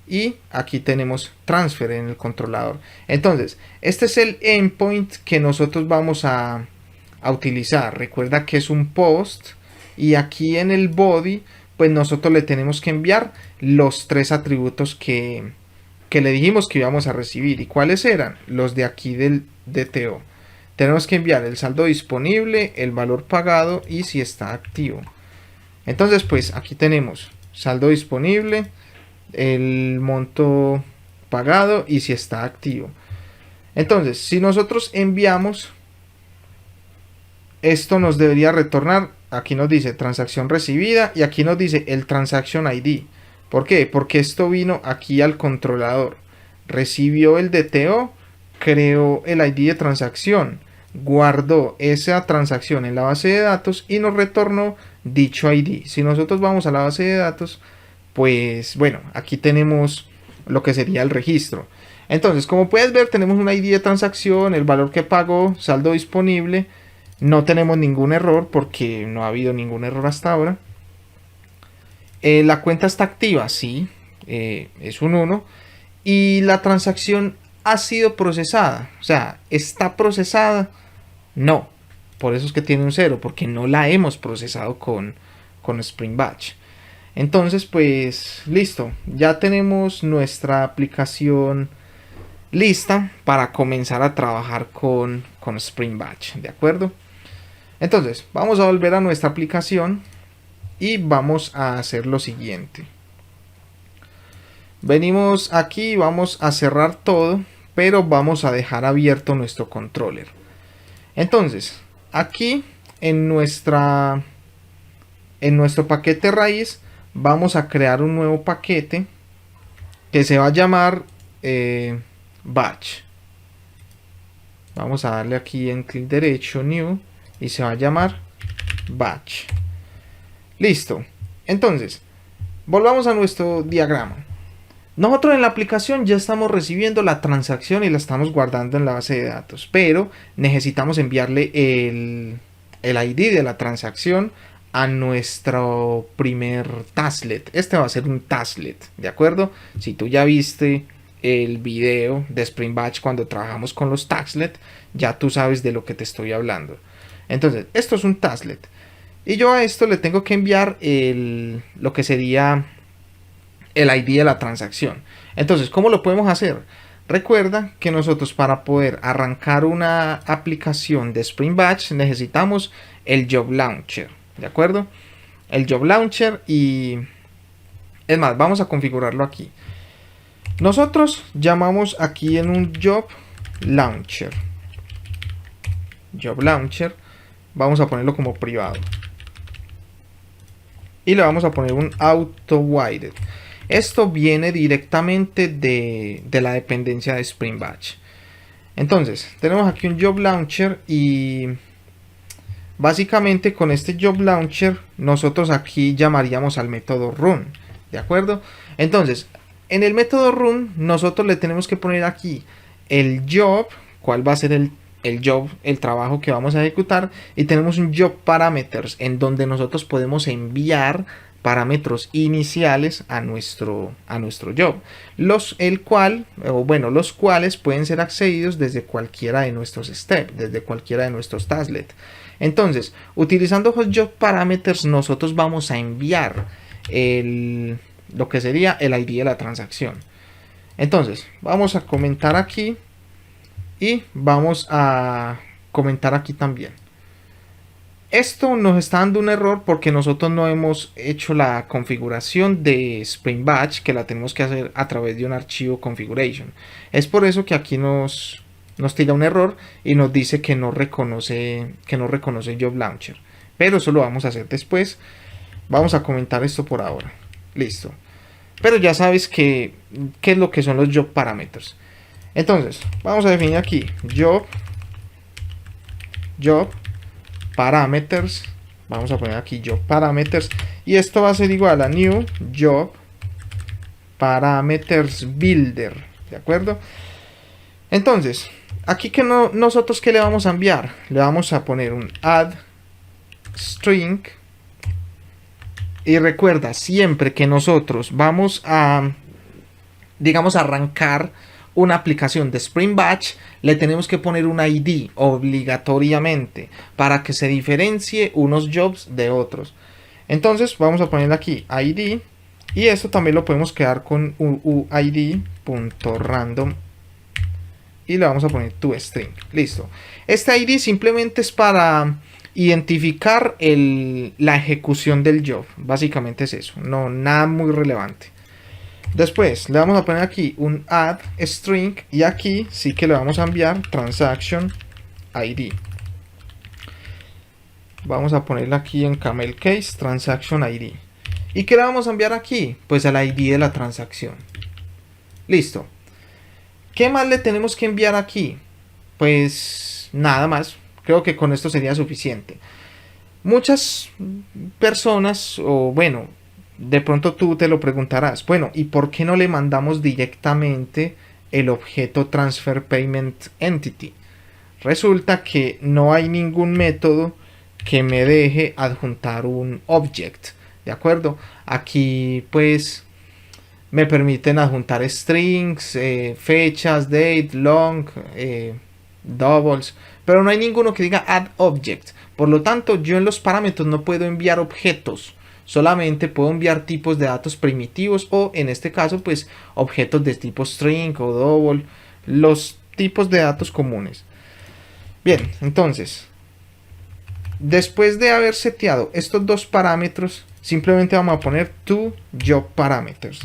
Y aquí tenemos Transfer en el controlador. Entonces, este es el endpoint que nosotros vamos a utilizar. Recuerda que es un post y aquí en el body pues nosotros le tenemos que enviar los tres atributos que le dijimos que íbamos a recibir. ¿Y cuáles eran? Los de aquí del DTO. Tenemos que enviar el saldo disponible, el valor pagado y si está activo. Entonces pues aquí tenemos saldo disponible, el monto pagado y si está activo. Entonces si nosotros enviamos, esto nos debería retornar. Aquí nos dice transacción recibida y aquí nos dice el transaction ID. ¿Por qué? Porque esto vino aquí al controlador. Recibió el DTO, creó el ID de transacción, guardó esa transacción en la base de datos y nos retornó dicho ID. Si nosotros vamos a la base de datos, pues bueno, aquí tenemos lo que sería el registro. Entonces, como puedes ver, tenemos un ID de transacción, el valor que pagó, saldo disponible. No tenemos ningún error porque no ha habido ningún error hasta ahora. La cuenta está activa, sí, es un 1. Y la transacción ha sido procesada, o sea, ¿está procesada? No, por eso es que tiene un 0, porque no la hemos procesado con Spring Batch. Entonces, pues listo, ya tenemos nuestra aplicación lista para comenzar a trabajar con Spring Batch, ¿de acuerdo? Entonces, vamos a volver a nuestra aplicación y vamos a hacer lo siguiente. Venimos aquí, vamos a cerrar todo, pero vamos a dejar abierto nuestro controller. Entonces, aquí en nuestro paquete raíz vamos a crear un nuevo paquete que se va a llamar batch. Vamos a darle aquí en clic derecho, new, y se va a llamar batch. Listo. Entonces, volvamos a nuestro diagrama. Nosotros en la aplicación ya estamos recibiendo la transacción y la estamos guardando en la base de datos, pero necesitamos enviarle el ID de la transacción a nuestro primer tasklet. Este va a ser un tasklet, ¿de acuerdo? Si tú ya viste el video de Spring Batch cuando trabajamos con los tasklet, ya tú sabes de lo que te estoy hablando. Entonces, esto es un tasklet. Y yo a esto le tengo que enviar lo que sería el ID de la transacción. Entonces, ¿cómo lo podemos hacer? Recuerda que nosotros para poder arrancar una aplicación de Spring Batch necesitamos el Job Launcher, ¿de acuerdo? El Job Launcher y... es más, vamos a configurarlo aquí. Nosotros llamamos aquí en un Job Launcher. Job Launcher. Vamos a ponerlo como privado. Y le vamos a poner un auto-wired. Esto viene directamente de la dependencia de Spring Batch. Entonces, tenemos aquí un Job Launcher y básicamente con este Job Launcher nosotros aquí llamaríamos al método run, ¿de acuerdo? Entonces, en el método run nosotros le tenemos que poner aquí el job, cuál va a ser el job, el trabajo que vamos a ejecutar, y tenemos un job parameters en donde nosotros podemos enviar parámetros iniciales a nuestro job, los cuales pueden ser accedidos desde cualquiera de nuestros steps, desde cualquiera de nuestros tasklet. Entonces, utilizando job parameters nosotros vamos a enviar lo que sería el ID de la transacción. Entonces, vamos a comentar aquí y vamos a comentar aquí también. Esto nos está dando un error porque nosotros no hemos hecho la configuración de Spring Batch, que la tenemos que hacer a través de un archivo configuration. Es por eso que aquí nos tira un error y nos dice que no reconoce Job Launcher. Pero eso lo vamos a hacer después. Vamos a comentar esto por ahora. Listo. Pero ya sabes qué es lo que son los job parameters. Entonces, vamos a definir aquí job parameters. Vamos a poner aquí job parameters. Y esto va a ser igual a new job parameters builder. ¿De acuerdo? Entonces, aquí que nosotros ¿qué le vamos a enviar? Le vamos a poner un add string. Y recuerda, siempre que nosotros vamos a, digamos, arrancar una aplicación de Spring Batch, le tenemos que poner un ID obligatoriamente para que se diferencie unos jobs de otros. Entonces vamos a poner aquí ID y esto también lo podemos crear con uid.random y le vamos a poner toString. Listo. Este ID simplemente es para identificar la ejecución del job. Básicamente es eso. No, nada muy relevante. Después le vamos a poner aquí un add string y aquí sí que le vamos a enviar transaction ID. Vamos a ponerle aquí en camel case transaction ID. ¿Y qué le vamos a enviar aquí? Pues al ID de la transacción. Listo. ¿Qué más le tenemos que enviar aquí? Pues nada más. Creo que con esto sería suficiente. Muchas personas, o bueno, de pronto tú te lo preguntarás, bueno, ¿y por qué no le mandamos directamente el objeto transfer payment entity? Resulta que no hay ningún método que me deje adjuntar un object. ¿de acuerdo? Aquí pues me permiten adjuntar strings, fechas, date, long, doubles, pero no hay ninguno que diga add object. Por lo tanto, yo en los parámetros no puedo enviar objetos, solamente puedo enviar tipos de datos primitivos o en este caso pues objetos de tipo string o double, los tipos de datos comunes. Bien, entonces después de haber seteado estos dos parámetros, simplemente vamos a poner toJobParameters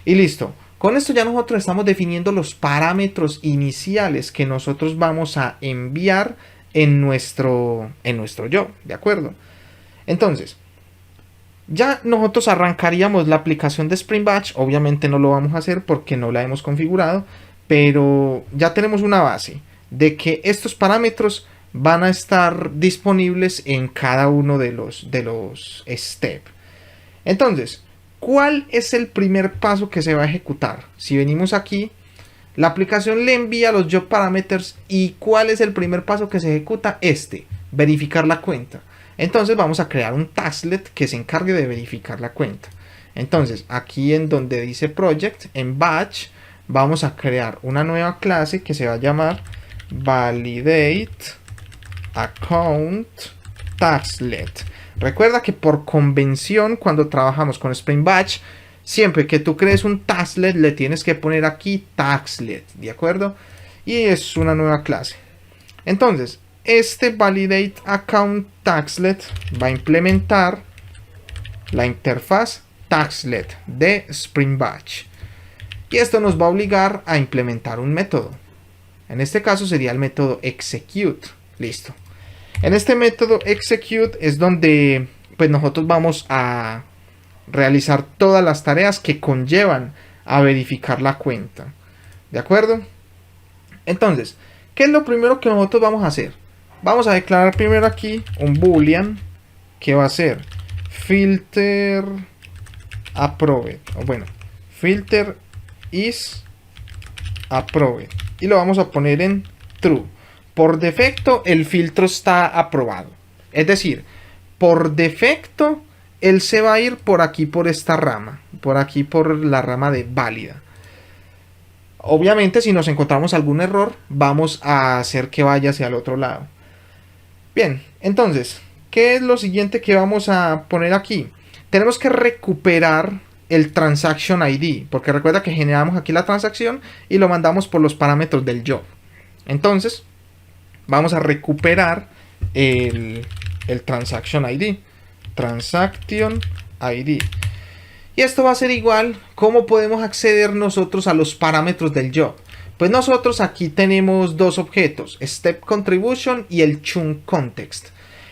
y listo. Con esto ya nosotros estamos definiendo los parámetros iniciales que nosotros vamos a enviar en nuestro job, ¿de acuerdo? Entonces, ya nosotros arrancaríamos la aplicación de Spring Batch. Obviamente no lo vamos a hacer porque no la hemos configurado, pero ya tenemos una base de que estos parámetros van a estar disponibles en cada uno de los steps. Entonces, ¿cuál es el primer paso que se va a ejecutar? Si venimos aquí, la aplicación le envía los job parameters y ¿cuál es el primer paso que se ejecuta? Verificar la cuenta. Entonces vamos a crear un tasklet que se encargue de verificar la cuenta. Entonces aquí en donde dice project, en batch, vamos a crear una nueva clase que se va a llamar validate account tasklet. Recuerda que por convención cuando trabajamos con Spring Batch, siempre que tú crees un tasklet le tienes que poner aquí tasklet, ¿de acuerdo? Y es una nueva clase. Entonces, este validate account tasklet va a implementar la interfaz tasklet de Spring Batch. Y esto nos va a obligar a implementar un método. En este caso sería el método execute. Listo. En este método execute es donde pues nosotros vamos a realizar todas las tareas que conllevan a verificar la cuenta. ¿De acuerdo? Entonces, ¿qué es lo primero que nosotros vamos a hacer? Vamos a declarar primero aquí un boolean que va a ser filter approved. O bueno, filter is approved. Y lo vamos a poner en true. Por defecto el filtro está aprobado. Es decir, por defecto él se va a ir por aquí, por esta rama. Por aquí, por la rama de válida. Obviamente si nos encontramos algún error, vamos a hacer que vaya hacia el otro lado. Bien, entonces, ¿qué es lo siguiente que vamos a poner aquí? Tenemos que recuperar el transaction ID, porque recuerda que generamos aquí la transacción y lo mandamos por los parámetros del job. Entonces, vamos a recuperar el transaction ID. Transaction ID. Y esto va a ser igual. ¿Cómo podemos acceder nosotros a los parámetros del job? Pues nosotros aquí tenemos dos objetos, Step Contribution y el Chunk Context.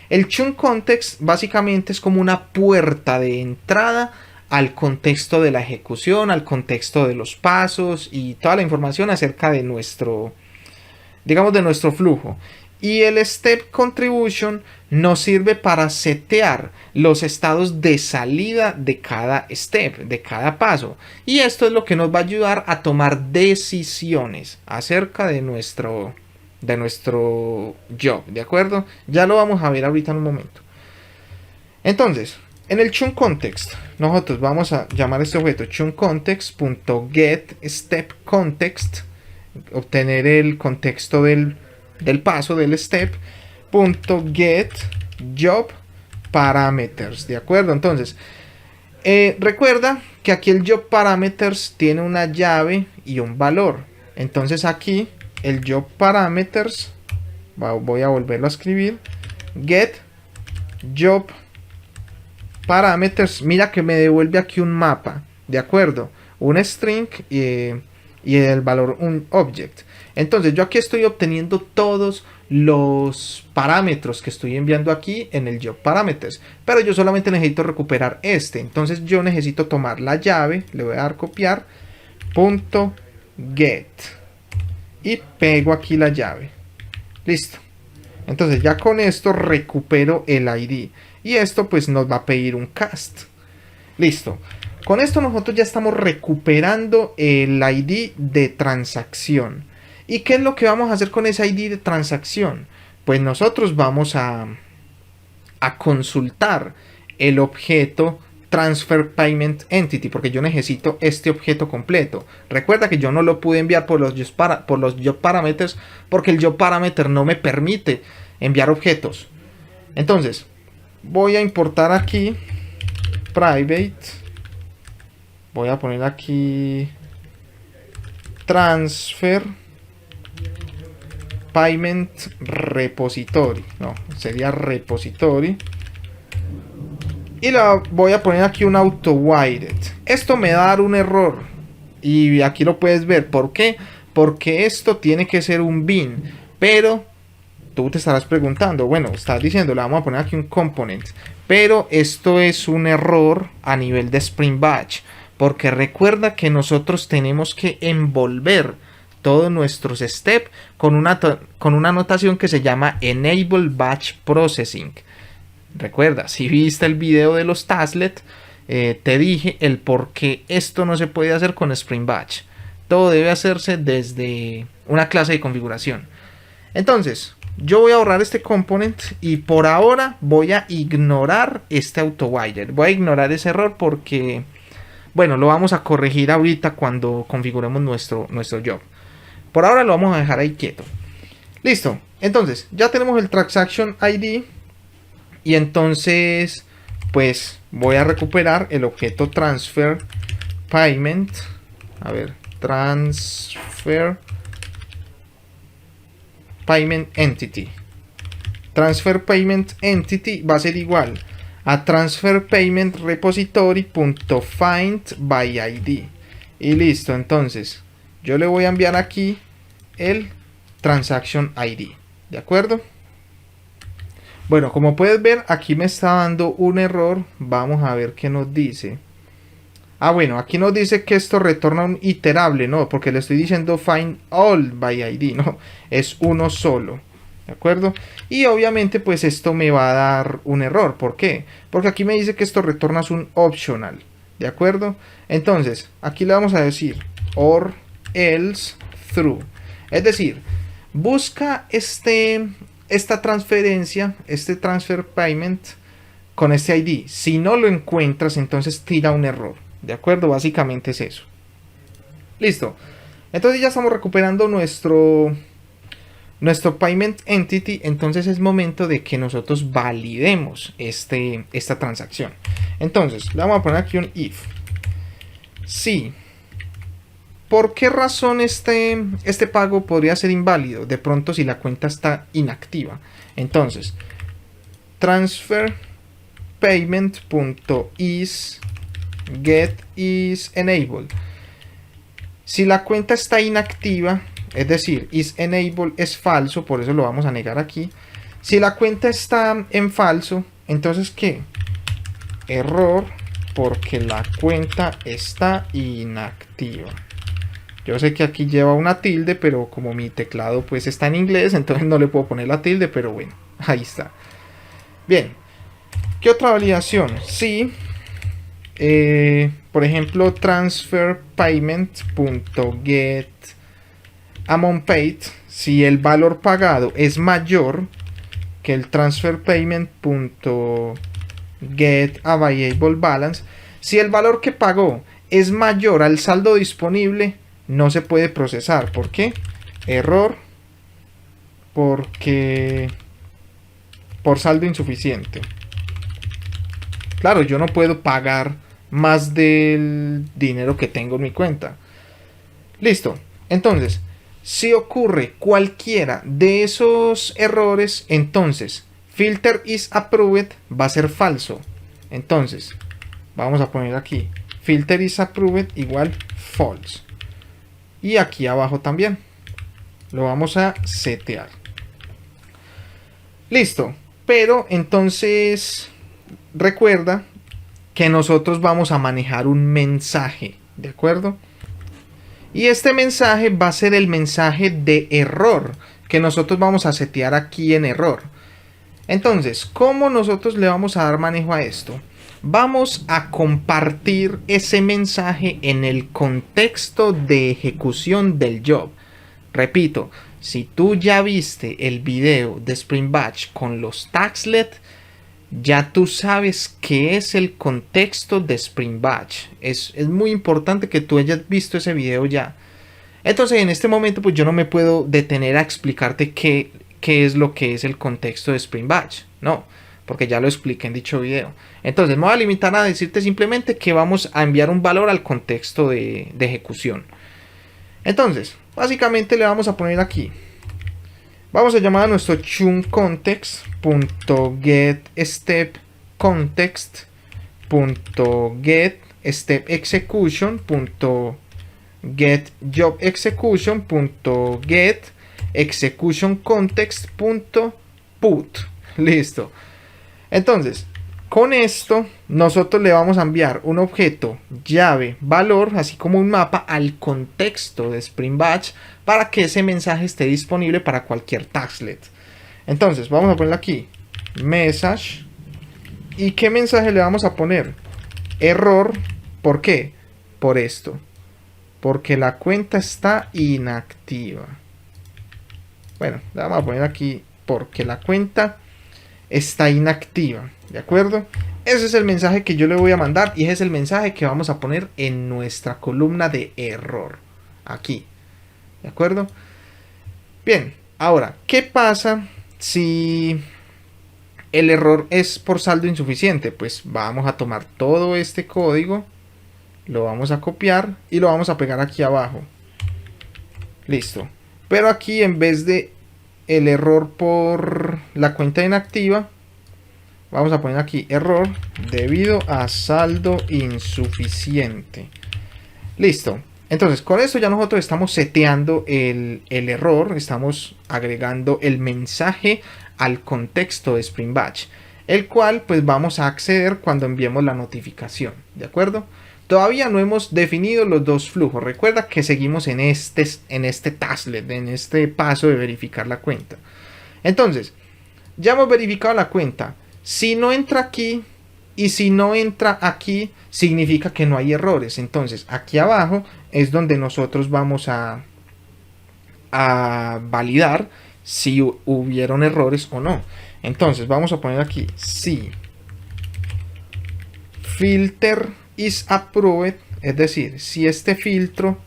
El Chunk Context básicamente es como una puerta de entrada al contexto de la ejecución, al contexto de los pasos y toda la información acerca de nuestro, digamos, de nuestro flujo. Y el Step Contribution nos sirve para setear los estados de salida de cada step, de cada paso. Y esto es lo que nos va a ayudar a tomar decisiones acerca de nuestro job, ¿de acuerdo? Ya lo vamos a ver ahorita en un momento. Entonces, en el Chunk Context, nosotros vamos a llamar este objeto chunkContext.getStepContext, obtener el contexto del paso del step, .get job parameters, ¿de acuerdo? Entonces, recuerda que aquí el job parameters tiene una llave y un valor. Entonces aquí el job parameters, voy a volverlo a escribir, get job parameters, mira que me devuelve aquí un mapa, ¿de acuerdo? Un string y el valor un object. Entonces yo aquí estoy obteniendo todos los parámetros que estoy enviando aquí en el job parameters, pero yo solamente necesito recuperar este. Entonces yo necesito tomar la llave, le voy a dar copiar, .get y pego aquí la llave. Listo. Entonces ya con esto recupero el ID y esto pues nos va a pedir un cast. Listo. Con esto nosotros ya estamos recuperando el ID de transacción. ¿Y qué es lo que vamos a hacer con ese ID de transacción? Pues nosotros vamos a consultar el objeto transfer payment entity, porque yo necesito este objeto completo. Recuerda que yo no lo pude enviar por los job parameters, porque el job parameter no me permite enviar objetos. Entonces voy a importar aquí private, voy a poner aquí transfer payment repository, no, sería repository, y la voy a poner aquí un auto wired. Esto me va a dar un error y aquí lo puedes ver. ¿Por qué? Porque esto tiene que ser un bin, pero tú te estarás preguntando, bueno, estás diciendo, le vamos a poner aquí un component, pero esto es un error a nivel de Spring Batch, porque recuerda que nosotros tenemos que envolver todos nuestros steps con una notación que se llama Enable Batch Processing. Recuerda, si viste el video de los Tasklet, te dije el por qué esto no se puede hacer con Spring Batch. Todo debe hacerse desde una clase de configuración. Entonces, yo voy a borrar este component y por ahora voy a ignorar este AutoWire. Voy a ignorar ese error porque, bueno, lo vamos a corregir ahorita cuando configuremos nuestro job. Por ahora lo vamos a dejar ahí quieto. Listo. Entonces, ya tenemos el Transaction ID. Y entonces, pues, voy a recuperar el objeto Transfer Payment. A ver, Transfer Payment Entity. Transfer Payment Entity va a ser igual a Transfer Payment Repository.find by ID. Y listo, entonces, yo le voy a enviar aquí el Transaction ID, ¿de acuerdo? Bueno, como puedes ver, aquí me está dando un error. Vamos a ver qué nos dice. Ah, bueno, aquí nos dice que esto retorna un iterable, no, porque le estoy diciendo find all by ID, no, es uno solo, ¿de acuerdo? Y obviamente, pues esto me va a dar un error. ¿Por qué? Porque aquí me dice que esto retorna un optional, ¿de acuerdo? Entonces, aquí le vamos a decir or else through. Es decir, busca esta transferencia, este transfer payment con este ID. Si no lo encuentras, entonces tira un error. ¿De acuerdo? Básicamente es eso. Listo. Entonces ya estamos recuperando nuestro payment entity. Entonces es momento de que nosotros validemos esta transacción. Entonces le vamos a poner aquí un if. Si ¿por qué razón este pago podría ser inválido? De pronto si la cuenta está inactiva. Entonces, transfer payment.is get is enabled. Si la cuenta está inactiva, es decir, is enabled es falso, por eso lo vamos a negar aquí. Si la cuenta está en falso, entonces ¿qué? Error porque la cuenta está inactiva. Yo sé que aquí lleva una tilde, pero como mi teclado pues está en inglés, entonces no le puedo poner la tilde, pero bueno, ahí está. Bien, ¿qué otra validación? Sí, por ejemplo, transfer payment.get amount paid, si el valor pagado es mayor que el transfer payment.get available balance, si el valor que pagó es mayor al saldo disponible, no se puede procesar. ¿Por qué? Error porque por saldo insuficiente. Claro, yo no puedo pagar más del dinero que tengo en mi cuenta. Listo. Entonces, si ocurre cualquiera de esos errores, entonces filter is approved va a ser falso. Entonces, vamos a poner aquí filter is approved igual false. Y aquí abajo también lo vamos a setear. Listo. Pero entonces recuerda que nosotros vamos a manejar un mensaje, ¿de acuerdo? Y este mensaje va a ser el mensaje de error que nosotros vamos a setear aquí en error. Entonces, ¿cómo nosotros le vamos a dar manejo a esto? Vamos a compartir ese mensaje en el contexto de ejecución del job. Repito, si tú ya viste el video de Spring Batch con los Tasklet, ya tú sabes qué es el contexto de Spring Batch. Es muy importante que tú hayas visto ese video ya. Entonces en este momento pues yo no me puedo detener a explicarte qué es lo que es el contexto de Spring Batch. No, porque ya lo expliqué en dicho video. Entonces me voy a limitar a decirte simplemente que vamos a enviar un valor al contexto de ejecución. Entonces, básicamente le vamos a poner aquí. Vamos a llamar a nuestro chunk context.getStepExecution.getExecutionContext.put. Listo. Entonces, con esto nosotros le vamos a enviar un objeto llave valor, así como un mapa al contexto de Spring Batch para que ese mensaje esté disponible para cualquier tasklet. Entonces, vamos a ponerle aquí message. ¿Y qué mensaje le vamos a poner? Error. ¿Por qué? Por esto. Porque la cuenta está inactiva. Bueno, le vamos a poner aquí porque la cuenta está inactiva. ¿De acuerdo? Ese es el mensaje que yo le voy a mandar y ese es el mensaje que vamos a poner en nuestra columna de error. Aquí. ¿De acuerdo? Bien, ahora, ¿qué pasa si el error es por saldo insuficiente? Pues vamos a tomar todo este código, lo vamos a copiar y lo vamos a pegar aquí abajo. Listo. Pero aquí en vez de el error por la cuenta inactiva, vamos a poner aquí error debido a saldo insuficiente. Listo. Entonces con esto ya nosotros estamos seteando el error, estamos agregando el mensaje al contexto de Spring Batch, el cual pues vamos a acceder cuando enviemos la notificación, ¿de acuerdo? Todavía no hemos definido los dos flujos, recuerda que seguimos en este tasklet, en este paso de verificar la cuenta. Entonces, ya hemos verificado la cuenta, si no entra aquí y si no entra aquí, significa que no hay errores. Entonces aquí abajo es donde nosotros vamos a validar si hubieron errores o no. Entonces vamos a poner aquí si filter is approved, es decir, si este filtro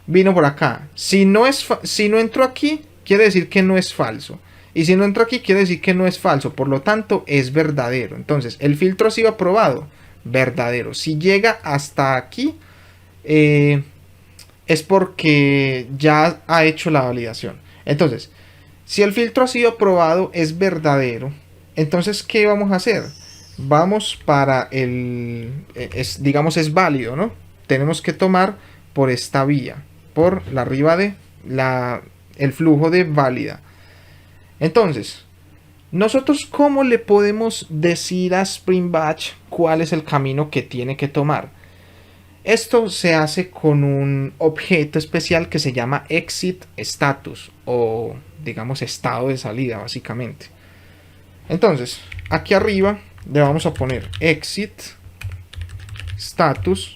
vino por acá, si no entró aquí, quiere decir que no es falso. Y si no entra aquí, quiere decir que no es falso. Por lo tanto, es verdadero. Entonces, el filtro ha sido aprobado. Verdadero. Si llega hasta aquí, es porque ya ha hecho la validación. Entonces, si el filtro ha sido aprobado, es verdadero. Entonces, ¿qué vamos a hacer? Vamos para digamos, es válido, ¿no? Tenemos que tomar por esta vía. Por la arriba de el flujo de válida. Entonces, nosotros ¿cómo le podemos decir a Spring Batch cuál es el camino que tiene que tomar? Esto se hace con un objeto especial que se llama exit status o digamos estado de salida básicamente. Entonces, aquí arriba le vamos a poner exit status.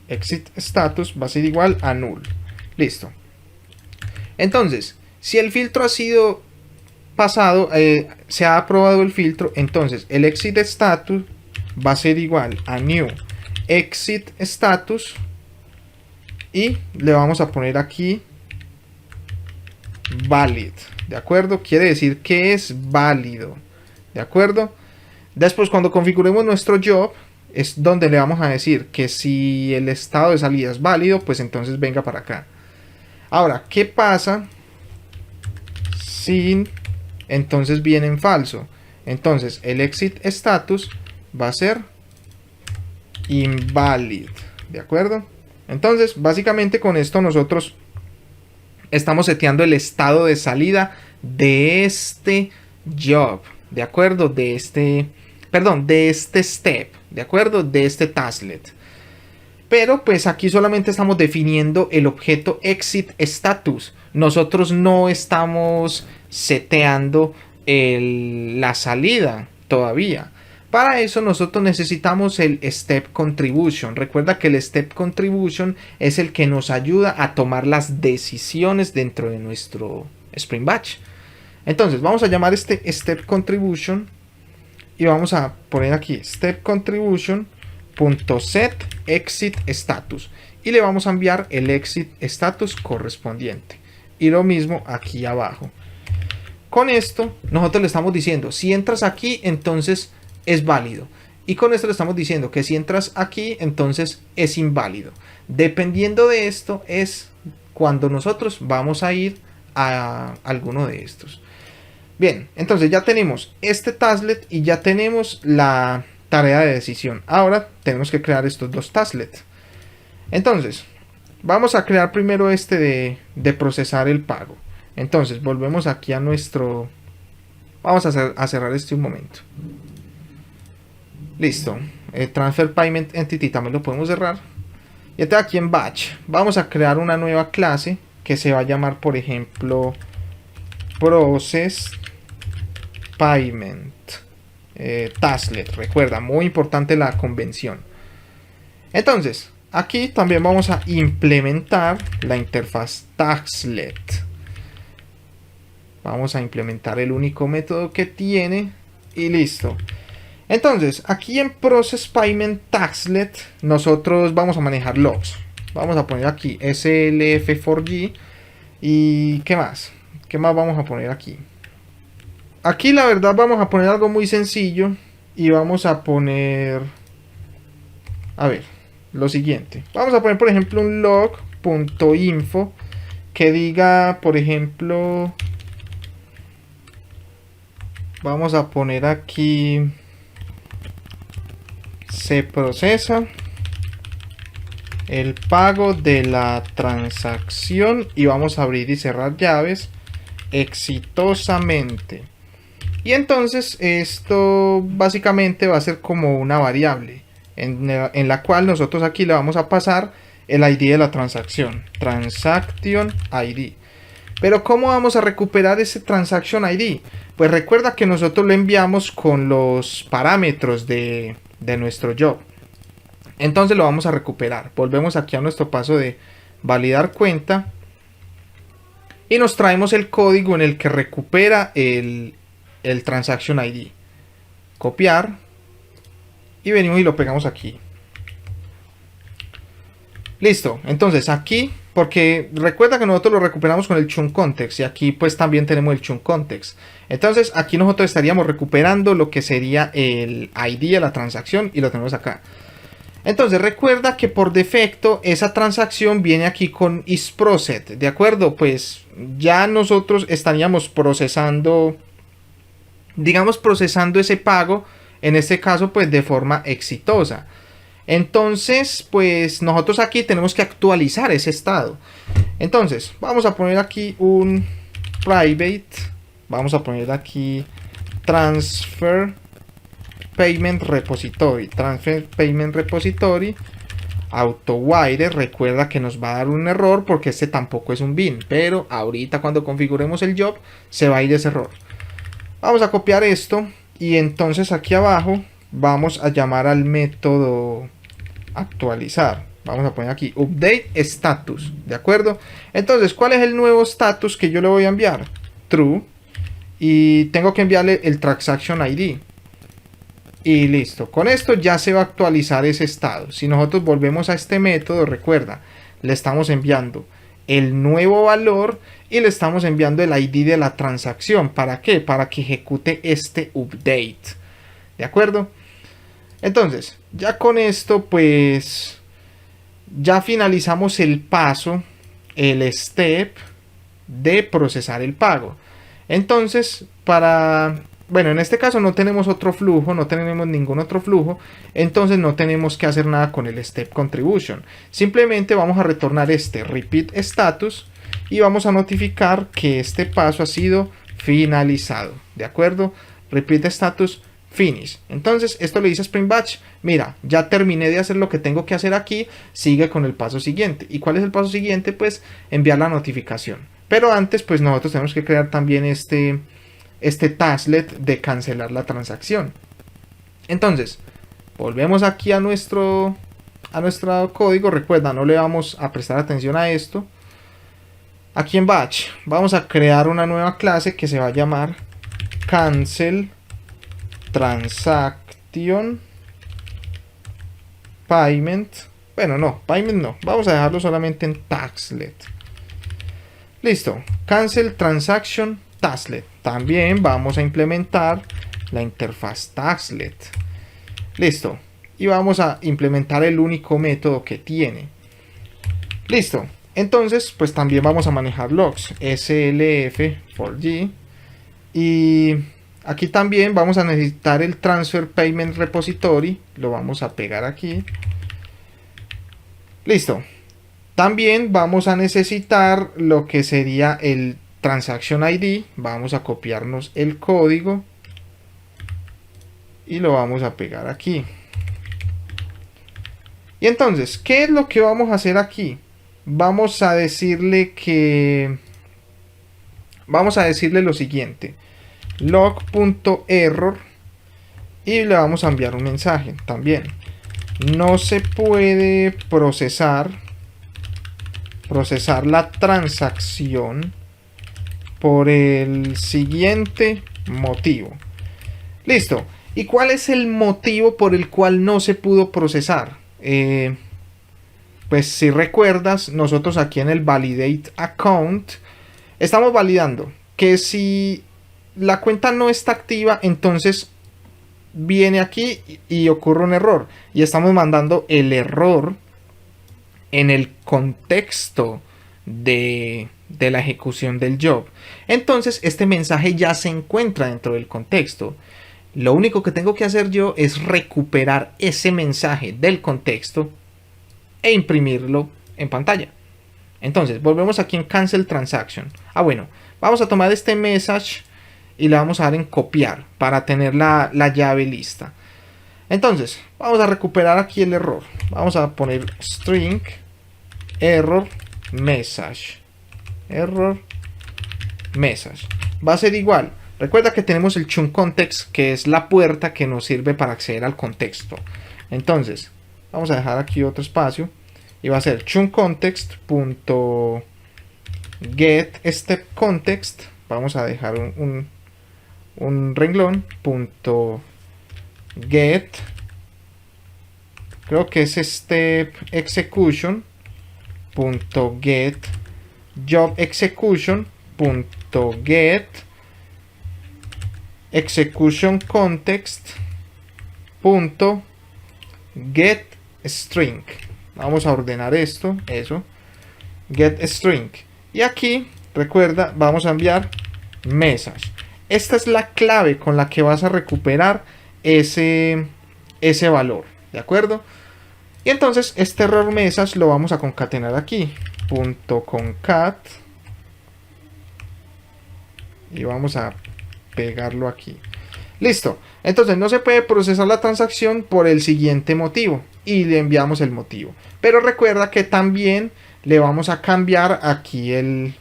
Exit status va a ser igual a null. Listo. Entonces, si el filtro ha sido pasado, se ha aprobado el filtro, entonces el exit status va a ser igual a new exit status y le vamos a poner aquí valid, ¿de acuerdo? Quiere decir que es válido, ¿de acuerdo? Después cuando configuremos nuestro job es donde le vamos a decir que si el estado de salida es válido, pues entonces venga para acá. Ahora, ¿qué pasa si entonces viene en falso? Entonces el exit status va a ser invalid, ¿de acuerdo? Entonces básicamente con esto nosotros estamos seteando el estado de salida de este job, ¿de acuerdo? De este step, ¿de acuerdo? De este tasklet. Pero pues aquí solamente estamos definiendo el objeto exit status. Nosotros no estamos seteando la salida todavía. Para eso nosotros necesitamos el step contribution. Recuerda que el step contribution es el que nos ayuda a tomar las decisiones dentro de nuestro Spring Batch. Entonces vamos a llamar este step contribution y vamos a poner aquí step contribution.set exit status y le vamos a enviar el exit status correspondiente. Y lo mismo aquí abajo. Con esto nosotros le estamos diciendo, si entras aquí entonces es válido. Y con esto le estamos diciendo que si entras aquí entonces es inválido. Dependiendo de esto es cuando nosotros vamos a ir a alguno de estos. Bien, entonces ya tenemos este tasklet y ya tenemos la tarea de decisión. Ahora tenemos que crear estos dos tasklets. Entonces, vamos a crear primero este de procesar el pago. Entonces, volvemos aquí a nuestro... Vamos a cerrar este un momento. Listo. Transfer Payment Entity también lo podemos cerrar. Y entonces aquí en Batch vamos a crear una nueva clase que se va a llamar, por ejemplo, Process Payment Tasklet. Recuerda, muy importante la convención. Entonces, aquí también vamos a implementar la interfaz Tasklet. Vamos a implementar el único método que tiene y listo. Entonces, aquí en Process Payment Tasklet nosotros vamos a manejar logs. Vamos a poner aquí slf4g y ¿qué más? ¿Qué más vamos a poner aquí? Aquí la verdad vamos a poner algo muy sencillo y vamos a poner, a ver, lo siguiente. Vamos a poner por ejemplo un log.info que diga, por ejemplo, vamos a poner aquí se procesa el pago de la transacción y vamos a abrir y cerrar llaves exitosamente. Y entonces esto básicamente va a ser como una variable en la cual nosotros aquí le vamos a pasar el ID de la transacción, Transaction ID. Pero ¿cómo vamos a recuperar ese Transaction ID? Pues recuerda que nosotros lo enviamos con los parámetros de nuestro job. Entonces lo vamos a recuperar. Volvemos aquí a nuestro paso de validar cuenta y nos traemos el código en el que recupera el Transaction ID. Copiar y venimos y lo pegamos aquí. Listo. Entonces aquí, porque recuerda que nosotros lo recuperamos con el chunk context y aquí pues también tenemos el chunk context. Entonces aquí nosotros estaríamos recuperando lo que sería el ID de la transacción y lo tenemos acá. Entonces recuerda que por defecto esa transacción viene aquí con isProcessed, ¿de acuerdo? Pues ya nosotros estaríamos procesando, digamos procesando ese pago, en este caso pues de forma exitosa. Entonces pues nosotros aquí tenemos que actualizar ese estado. Entonces vamos a poner aquí un private, vamos a poner aquí transfer payment repository, autowire. Recuerda que nos va a dar un error porque este tampoco es un bin, pero ahorita cuando configuremos el job se va a ir ese error. Vamos a copiar esto y entonces aquí abajo vamos a llamar al método actualizar. Vamos a poner aquí update status, ¿de acuerdo? Entonces, ¿cuál es el nuevo status que yo le voy a enviar? True. Y tengo que enviarle el transaction ID. Y listo. Con esto ya se va a actualizar ese estado. Si nosotros volvemos a este método, recuerda, le estamos enviando el nuevo valor y le estamos enviando el ID de la transacción. ¿Para qué? Para que ejecute este update. ¿De acuerdo? Entonces, ya con esto, pues, ya finalizamos el paso, el step de procesar el pago. Entonces, bueno, en este caso no tenemos otro flujo, no tenemos ningún otro flujo, entonces no tenemos que hacer nada con el step contribution. Simplemente vamos a retornar este repeat status y vamos a notificar que este paso ha sido finalizado. ¿De acuerdo? Repeat status finish. Entonces esto le dice a Spring Batch, mira, ya terminé de hacer lo que tengo que hacer aquí, sigue con el paso siguiente. ¿Y cuál es el paso siguiente? Pues enviar la notificación. Pero antes pues nosotros tenemos que crear también este tasklet de cancelar la transacción. Entonces volvemos aquí a nuestro código. Recuerda, no le vamos a prestar atención a esto. Aquí en Batch vamos a crear una nueva clase que se va a llamar cancel transaction payment. Bueno, no, payment no. Vamos a dejarlo solamente en taxlet. Listo. Cancel transaction taxlet. También vamos a implementar la interfaz taxlet. Listo. Y vamos a implementar el único método que tiene. Listo. Entonces, pues también vamos a manejar logs. slf for g. Y aquí también vamos a necesitar el transfer payment repository. Lo vamos a pegar aquí. Listo. También vamos a necesitar lo que sería el transaction ID. Vamos a copiarnos el código y lo vamos a pegar aquí. Y entonces, ¿qué es lo que vamos a hacer aquí? Vamos a decirle lo siguiente: log.error, y le vamos a enviar un mensaje también. No se puede procesar la transacción por el siguiente motivo. Listo. ¿Y cuál es el motivo por el cual no se pudo procesar? Pues si recuerdas, nosotros aquí en el validate account estamos validando que si la cuenta no está activa, entonces viene aquí y ocurre un error, y estamos mandando el error en el contexto de la ejecución del job. Entonces este mensaje ya se encuentra dentro del contexto. Lo único que tengo que hacer yo es recuperar ese mensaje del contexto e imprimirlo en pantalla. Entonces volvemos aquí en cancel transaction. Bueno, vamos a tomar este message y le vamos a dar en copiar para tener la llave lista. Entonces vamos a recuperar aquí el error. Vamos a poner string error message. Va a ser igual. Recuerda que tenemos el chunk context, que es la puerta que nos sirve para acceder al contexto. Entonces vamos a dejar aquí otro espacio y va a ser chunk context get step context. Vamos a dejar un renglón get, creo que es step execution get job execution get execution context get string. Vamos a ordenar esto, get string, y aquí recuerda, vamos a enviar message. Esta es la clave con la que vas a recuperar ese valor, ¿de acuerdo? Y entonces este error message lo vamos a concatenar aquí, .concat, y vamos a pegarlo aquí. Listo. Entonces no se puede procesar la transacción por el siguiente motivo, y le enviamos el motivo. Pero recuerda que también le vamos a cambiar aquí el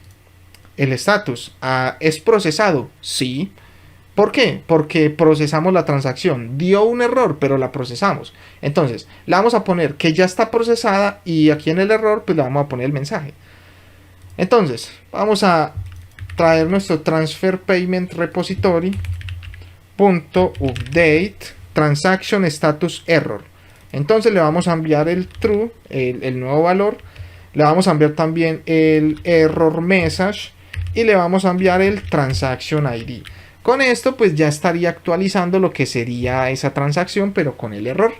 estatus. ¿Es procesado? Sí. ¿Por qué? Porque procesamos la transacción. Dio un error, pero la procesamos. Entonces le vamos a poner que ya está procesada, y aquí en el error pues le vamos a poner el mensaje. Entonces vamos a traer nuestro transfer payment repository .update transaction status error. Entonces le vamos a enviar el true, el nuevo valor. Le vamos a enviar también el error message y le vamos a enviar el transaction ID. Con esto pues ya estaría actualizando lo que sería esa transacción, pero con el error.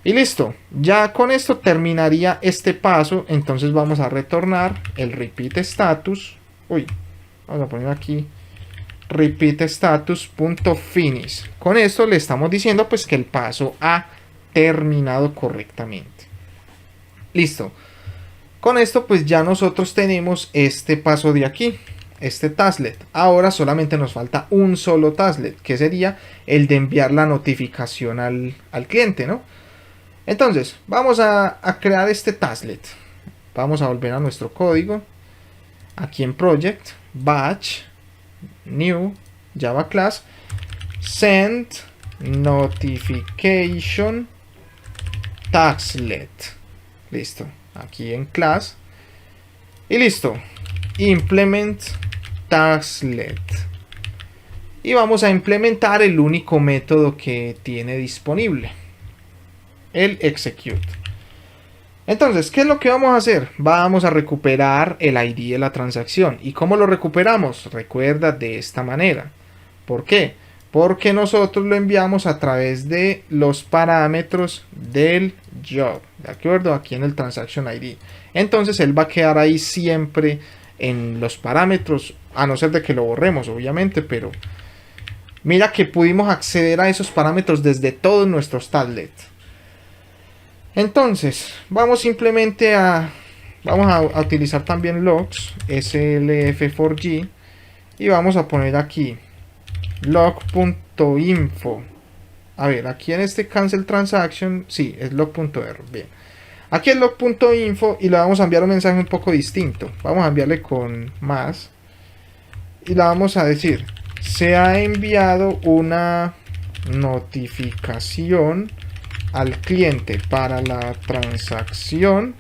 Y listo, ya con esto terminaría este paso. Entonces vamos a retornar el repeat status. Vamos a poner aquí repeat status.finish. Con esto le estamos diciendo pues que el paso ha terminado correctamente. Listo. Con esto pues ya nosotros tenemos este paso de aquí, este tasklet. Ahora solamente nos falta un solo tasklet, que sería el de enviar la notificación al cliente, ¿no? Entonces vamos a crear este tasklet. Vamos a volver a nuestro código. Aquí en project, batch, new, java class, send notification tasklet. Listo. Aquí en class. Y listo. Implement tasklet. y vamos a implementar el único método que tiene disponible, el execute. Entonces, ¿qué es lo que vamos a hacer? Vamos a recuperar el ID de la transacción. ¿Y cómo lo recuperamos? Recuerda, de esta manera. ¿Por qué? Porque nosotros lo enviamos a través de los parámetros del job, ¿de acuerdo? Aquí en el transaction ID. Entonces él va a quedar ahí siempre en los parámetros, a no ser de que lo borremos, obviamente, pero mira que pudimos acceder a esos parámetros desde todos nuestros tablets. Entonces, vamos simplemente vamos a utilizar también logs slf4g y vamos a poner aquí log.info. A ver, aquí en este cancel transaction, sí, es log.error. Bien. Aquí es log.info y le vamos a enviar un mensaje un poco distinto. Vamos a enviarle con más y le vamos a decir: se ha enviado una notificación al cliente para la transacción,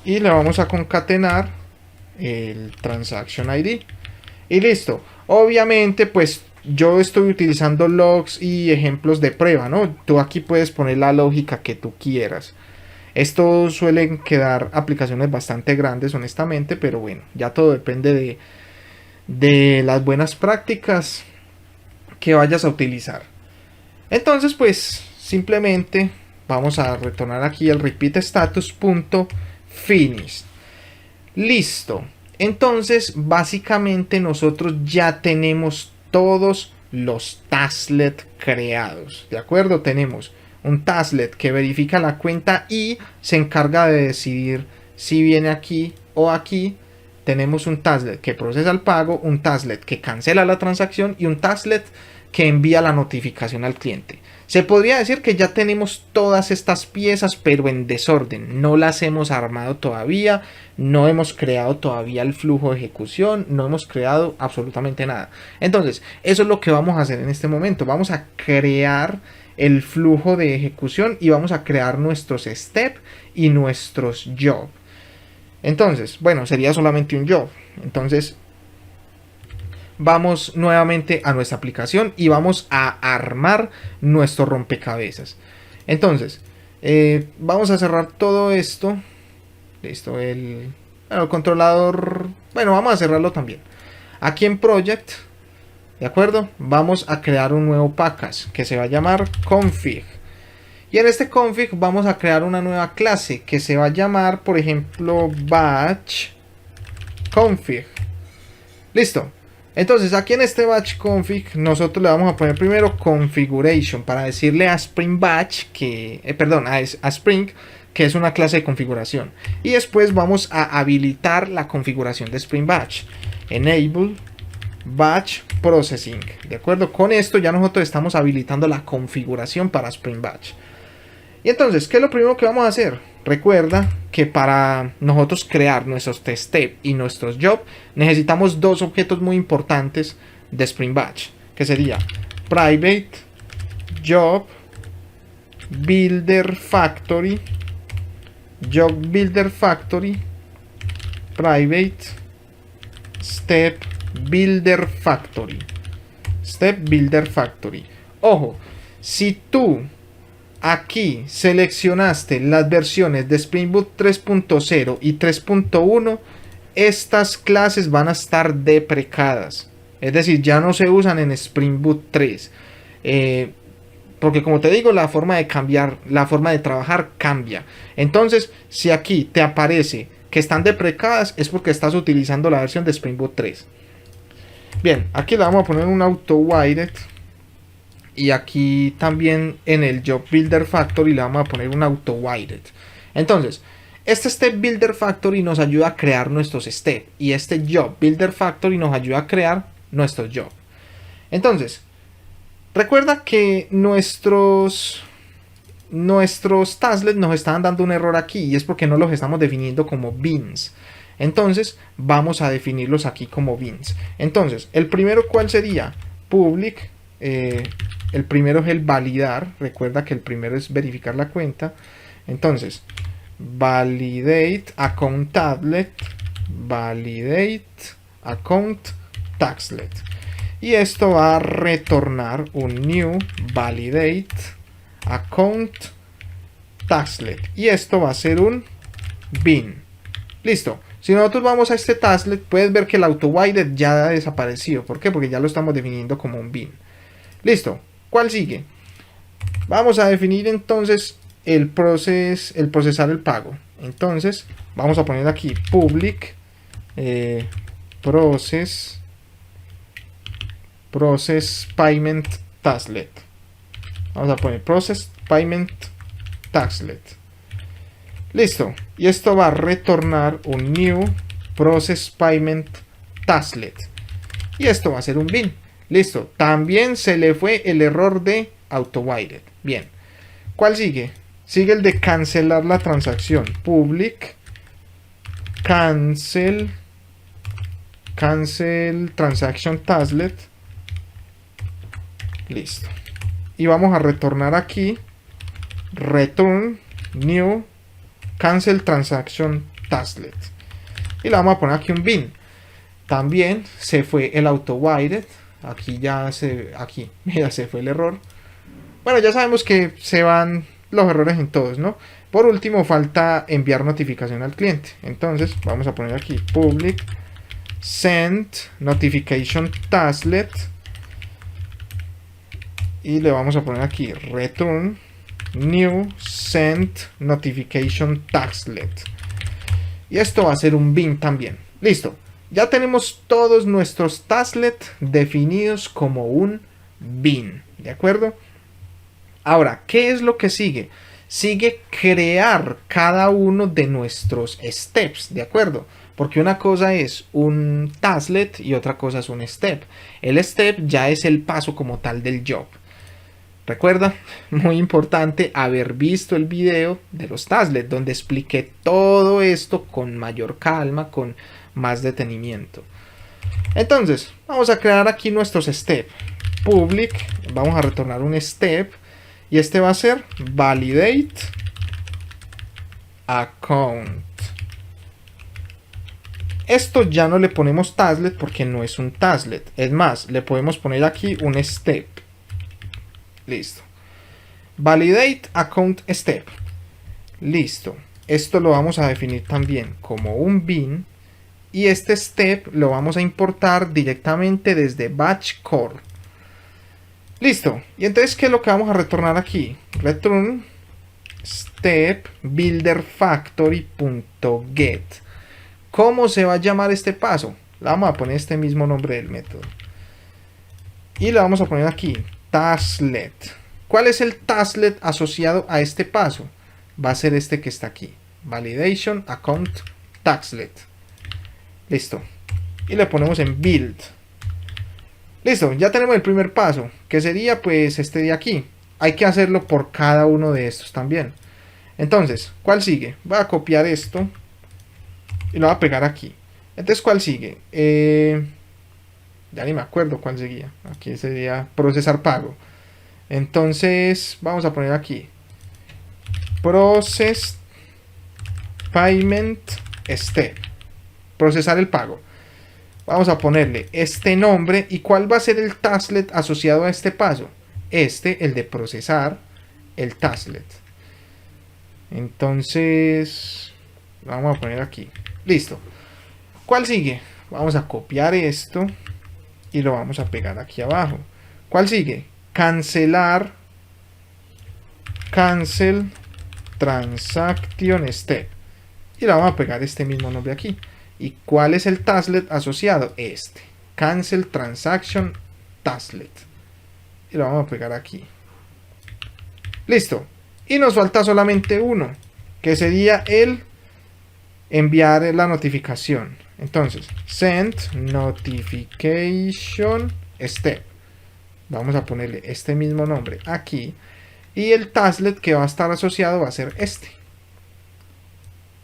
y le vamos a concatenar el transaction ID y listo. Obviamente pues yo estoy utilizando logs y ejemplos de prueba, ¿no? Tú aquí puedes poner la lógica que tú quieras. Esto suelen quedar aplicaciones bastante grandes, honestamente, pero bueno, ya todo depende de las buenas prácticas que vayas a utilizar. Entonces pues simplemente vamos a retornar aquí el repeat status.finish. Listo. Entonces básicamente nosotros ya tenemos todos los tasklets creados, ¿de acuerdo? Tenemos un tasklet que verifica la cuenta y se encarga de decidir si viene aquí o aquí. Tenemos un tasklet que procesa el pago, un tasklet que cancela la transacción y un tasklet que envía la notificación al cliente. Se podría decir que ya tenemos todas estas piezas, pero en desorden. No las hemos armado todavía, no hemos creado todavía el flujo de ejecución, no hemos creado absolutamente nada. Entonces, eso es lo que vamos a hacer en este momento. Vamos a crear el flujo de ejecución y vamos a crear nuestros steps y nuestros jobs. Entonces, bueno, sería solamente un job. Entonces, vamos nuevamente a nuestra aplicación y vamos a armar nuestro rompecabezas. Entonces, vamos a cerrar todo esto. Listo, el controlador. Bueno, vamos a cerrarlo también. Aquí en Project, ¿de acuerdo? Vamos a crear un nuevo package que se va a llamar config. Y en este config vamos a crear una nueva clase que se va a llamar, por ejemplo, batch config. Listo. Entonces aquí en este batch config nosotros le vamos a poner primero configuration para decirle a Spring Batch que, a Spring que es una clase de configuración. Y después vamos a habilitar la configuración de Spring Batch. Enable Batch Processing. De acuerdo, con esto ya nosotros estamos habilitando la configuración para Spring Batch. Y entonces, ¿qué es lo primero que vamos a hacer? Recuerda que para nosotros crear nuestros test step y nuestros jobs necesitamos dos objetos muy importantes de Spring Batch, que sería private job builder factory, job builder factory, private step builder factory, step builder factory. Ojo, si tú aquí seleccionaste las versiones de Spring Boot 3.0 y 3.1, estas clases van a estar deprecadas. Es decir, ya no se usan en Spring Boot 3. Porque como te digo, la forma de cambiar, la forma de trabajar cambia. Entonces, si aquí te aparece que están deprecadas, es porque estás utilizando la versión de Spring Boot 3. Bien, aquí le vamos a poner un auto wired. Y aquí también en el Job Builder Factory le vamos a poner un auto wired. Entonces, este Step Builder Factory nos ayuda a crear nuestros steps. Y este Job Builder Factory nos ayuda a crear nuestros jobs. Entonces, recuerda que nuestros tasklets nos estaban dando un error aquí. Y es porque no los estamos definiendo como beans. Entonces, vamos a definirlos aquí como beans. Entonces, el primero, ¿cuál sería? Public. El primero es el validar. Recuerda que el primero es verificar la cuenta. Entonces, validate account tablet, validate account taxlet. Y esto va a retornar un new validate account tasklet. Y esto va a ser un bin. Listo. Si nosotros vamos a este tasklet, puedes ver que el AutoWided ya ha desaparecido. ¿Por qué? Porque ya lo estamos definiendo como un bin. Listo. ¿Cuál sigue? Vamos a definir entonces el procesar el pago. Entonces, vamos a poner aquí public process payment tasklet. Vamos a poner process payment tasklet. Listo. Y esto va a retornar un new process payment tasklet. Y esto va a ser un bin. Listo. También se le fue el error de AutoWided. Bien. ¿Cuál sigue? Sigue el de cancelar la transacción. Public cancel transaction tasklet. Listo. Y vamos a retornar aquí return new cancel transaction tasklet. Y le vamos a poner aquí un bin. También se fue el AutoWided. Aquí mira, se fue el error. Bueno, ya sabemos que se van los errores en todos, ¿no? Por último, falta enviar notificación al cliente. Entonces, vamos a poner aquí public send notification tasklet. Y le vamos a poner aquí return new send notification tasklet. Y esto va a ser un bin también. Listo. Ya tenemos todos nuestros tasklets definidos como un bin. ¿De acuerdo? Ahora, ¿qué es lo que sigue? Sigue crear cada uno de nuestros steps. ¿De acuerdo? Porque una cosa es un tasklet y otra cosa es un step. El step ya es el paso como tal del job. Recuerda, muy importante haber visto el video de los tasklets donde expliqué todo esto con mayor calma, con más detenimiento. Entonces, vamos a crear aquí nuestros steps. Public, vamos a retornar un step y este va a ser validate account. Esto ya no le ponemos tasklet porque no es un tasklet. Es más, le podemos poner aquí un step. Listo. Validate account step. Listo. Esto lo vamos a definir también como un bin. Y este step lo vamos a importar directamente desde batch core. Listo. Y entonces, ¿qué es lo que vamos a retornar aquí? Return step builder factory.get. ¿Cómo se va a llamar este paso? Le vamos a poner este mismo nombre del método. Y le vamos a poner aquí tasklet. ¿Cuál es el tasklet asociado a este paso? Va a ser este que está aquí. Validation account tasklet. Listo. Y le ponemos en build. Listo, ya tenemos el primer paso, que sería pues este de aquí. Hay que hacerlo por cada uno de estos también. Entonces, ¿cuál sigue? Voy a copiar esto y lo voy a pegar aquí. Entonces, ¿cuál sigue? Ya ni me acuerdo cuál seguía. Aquí sería procesar pago. Entonces, vamos a poner aquí process payment step. Procesar el pago. Vamos a ponerle este nombre. ¿Y cuál va a ser el tasklet asociado a este paso? El de procesar el tasklet. Entonces, vamos a poner aquí. Listo. ¿Cuál sigue? Vamos a copiar esto y lo vamos a pegar aquí abajo. ¿Cuál sigue? Cancel transaction step. Y le vamos a pegar este mismo nombre aquí. ¿Y cuál es el tasklet asociado? Cancel transaction tasklet. Y lo vamos a pegar aquí. Listo. Y nos falta solamente uno, que sería el enviar la notificación. Entonces, send notification step. Vamos a ponerle este mismo nombre aquí. Y el tasklet que va a estar asociado va a ser este.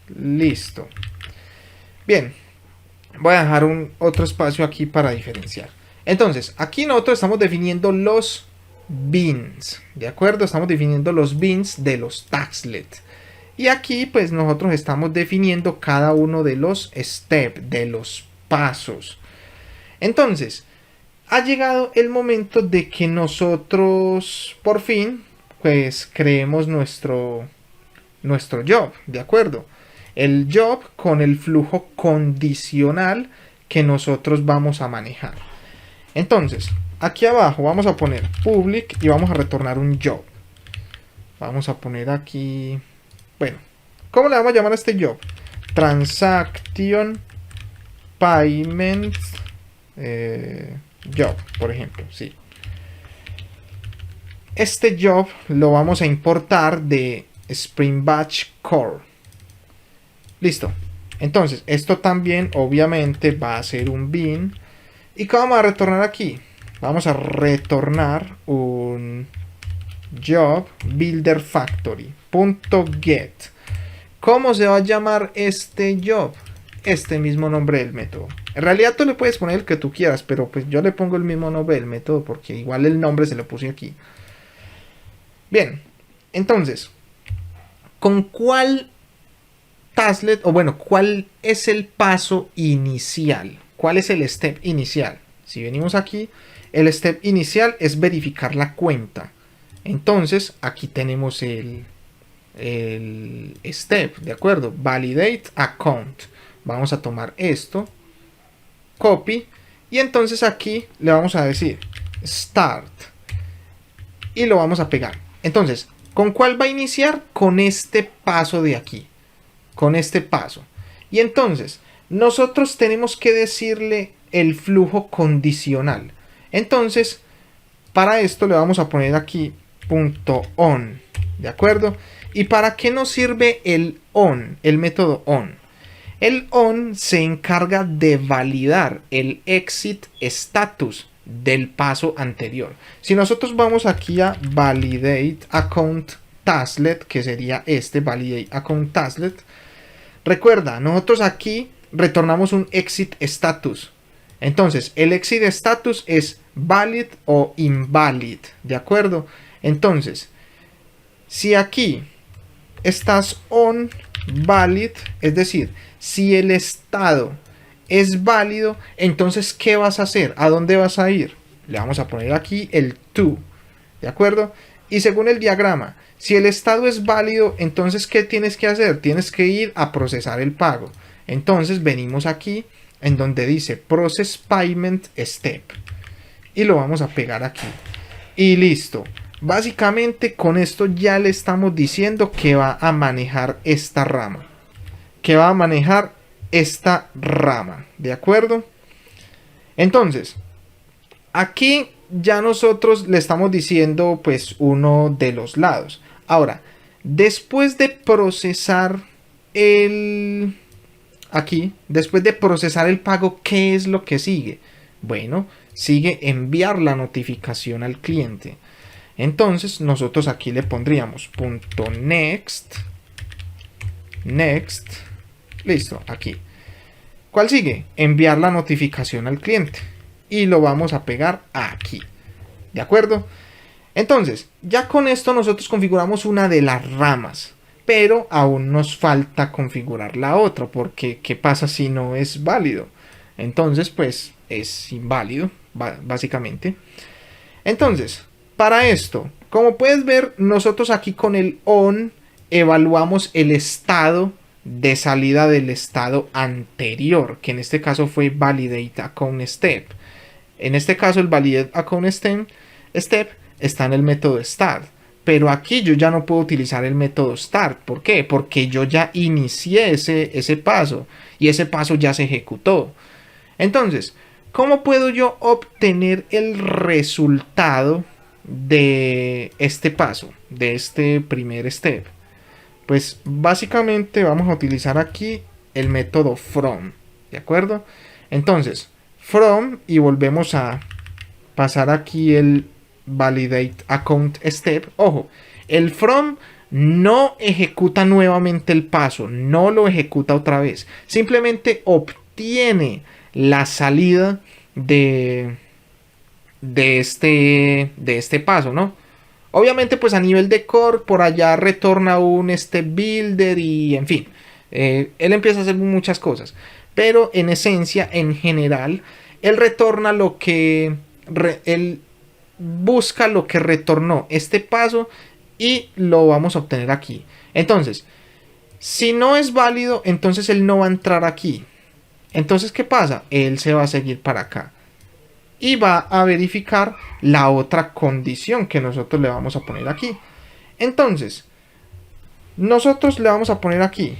Listo. Bien. Voy a dejar otro espacio aquí para diferenciar. Entonces, aquí nosotros estamos definiendo los bins. ¿De acuerdo? Estamos definiendo los bins de los tasklets. Y aquí pues nosotros estamos definiendo cada uno de los steps, de los pasos. Entonces, ha llegado el momento de que nosotros por fin pues creemos nuestro job, ¿de acuerdo? El job con el flujo condicional que nosotros vamos a manejar. Entonces, aquí abajo vamos a poner public y vamos a retornar un job. Vamos a poner aquí, bueno, ¿cómo le vamos a llamar a este job? Transaction payment job, por ejemplo, sí. Este job lo vamos a importar de Spring Batch Core. Listo. Entonces, esto también obviamente va a ser un bin. ¿Y qué vamos a retornar aquí? Vamos a retornar un job builder factory.get. ¿Cómo se va a llamar este job? Este mismo nombre del método. En realidad tú le puedes poner el que tú quieras, pero pues yo le pongo el mismo nombre del método porque igual el nombre se lo puse aquí. Bien, entonces, ¿con cuál taslet, o bueno, cuál es el paso inicial? ¿Cuál es el step inicial? Si venimos aquí, el step inicial es verificar la cuenta. Entonces, aquí tenemos el step, ¿de acuerdo? Validate account. Vamos a tomar esto, copy, y entonces aquí le vamos a decir start y lo vamos a pegar. Entonces, ¿con cuál va a iniciar? Con este paso de aquí, con este paso. Y entonces, nosotros tenemos que decirle el flujo condicional. Entonces, para esto le vamos a poner aquí .on, ¿de acuerdo? ¿Y para qué nos sirve el on, el método on? El on se encarga de validar el exit status del paso anterior. Si nosotros vamos aquí a validate account taslet, que sería este validate account taslet, recuerda, nosotros aquí retornamos un exit status. Entonces, el exit status es valid o invalid, ¿de acuerdo? Entonces, si aquí estás on valid, es decir, si el estado es válido, entonces ¿qué vas a hacer? ¿A dónde vas a ir? Le vamos a poner aquí el to, ¿de acuerdo? Y según el diagrama, si el estado es válido, entonces ¿qué tienes que hacer? Tienes que ir a procesar el pago. Entonces venimos aquí en donde dice Process Payment Step y lo vamos a pegar aquí y listo. Básicamente con esto ya le estamos diciendo que va a manejar esta rama, ¿de acuerdo? Entonces aquí ya nosotros le estamos diciendo pues uno de los lados. Ahora, después de procesar después de procesar el pago, ¿qué es lo que sigue? Bueno, sigue enviar la notificación al cliente. Entonces nosotros aquí le pondríamos .next, listo, aquí. ¿Cuál sigue? Enviar la notificación al cliente. Y lo vamos a pegar aquí, ¿de acuerdo? Entonces, ya con esto nosotros configuramos una de las ramas, pero aún nos falta configurar la otra, porque ¿qué pasa si no es válido? Entonces, pues es inválido, básicamente. Entonces, para esto, como puedes ver, nosotros aquí con el on evaluamos el estado de salida del estado anterior, que en este caso fue validate account step. En este caso el validate account step está en el método start, pero aquí yo ya no puedo utilizar el método start. ¿Por qué? Porque yo ya inicié ese paso y ese paso ya se ejecutó. Entonces, ¿cómo puedo yo obtener el resultado de este paso, de este primer step? Pues básicamente vamos a utilizar aquí el método from, ¿de acuerdo? Entonces, from, y volvemos a pasar aquí el validate account step. Ojo, el from no ejecuta nuevamente el paso, no lo ejecuta otra vez, simplemente obtiene la salida de este paso, ¿no? Obviamente pues a nivel de core por allá retorna un step builder y en fin, él empieza a hacer muchas cosas, pero en esencia, en general, él retorna lo que él busca lo que retornó este paso y lo vamos a obtener aquí. Entonces, si no es válido, entonces él no va a entrar aquí. Entonces, ¿qué pasa? Él se va a seguir para acá y va a verificar la otra condición que nosotros le vamos a poner aquí. Entonces, nosotros le vamos a poner aquí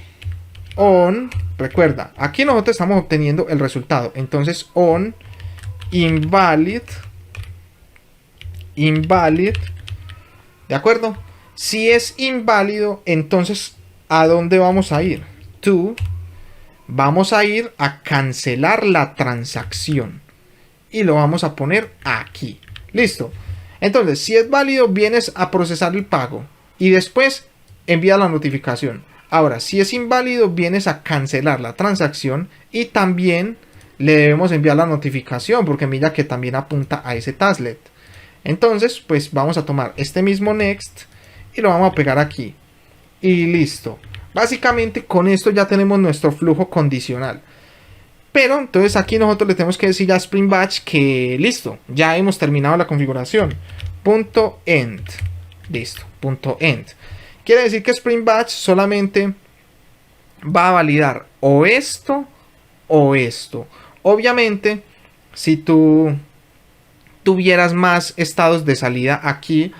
on. Recuerda, aquí nosotros estamos obteniendo el resultado. Entonces, on invalid. ¿De acuerdo? Si es inválido, entonces, ¿a dónde vamos a ir? Vamos a ir a cancelar la transacción. Y lo vamos a poner aquí. Listo. Entonces, si es válido, vienes a procesar el pago. Y después envía la notificación. Ahora, si es inválido, vienes a cancelar la transacción. Y también le debemos enviar la notificación. Porque mira que también apunta a ese tasklet. Entonces, pues vamos a tomar este mismo next. Y lo vamos a pegar aquí. Y listo. Básicamente con esto ya tenemos nuestro flujo condicional. Pero entonces aquí nosotros le tenemos que decir a Spring Batch que listo, ya hemos terminado la configuración. .end. Listo, .end. Quiere decir que Spring Batch solamente va a validar o esto o esto. Obviamente, si tú tuvieras más estados de salida aquí,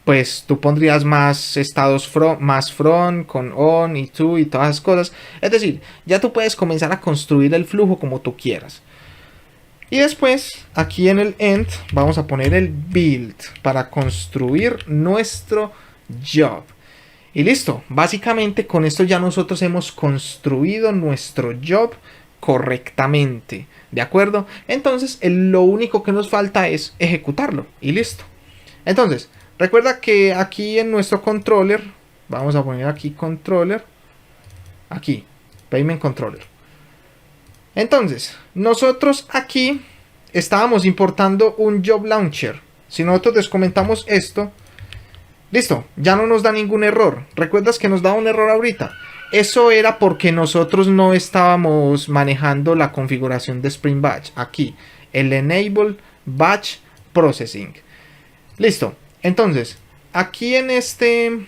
pues tú pondrías más estados front con on y to y todas esas cosas. Es decir, ya tú puedes comenzar a construir el flujo como tú quieras. Y después, aquí en el end, vamos a poner el build para construir nuestro job. Y listo, básicamente con esto ya nosotros hemos construido nuestro job correctamente. ¿De acuerdo? Entonces, lo único que nos falta es ejecutarlo. Y listo. Entonces, recuerda que aquí en nuestro controller, vamos a poner aquí controller, aquí, payment controller. Entonces, nosotros aquí estábamos importando un job launcher. Si nosotros descomentamos esto, listo, ya no nos da ningún error. ¿Recuerdas que nos da un error ahorita? Eso era porque nosotros no estábamos manejando la configuración de Spring Batch. Aquí, el Enable Batch Processing. Listo. Entonces, aquí en este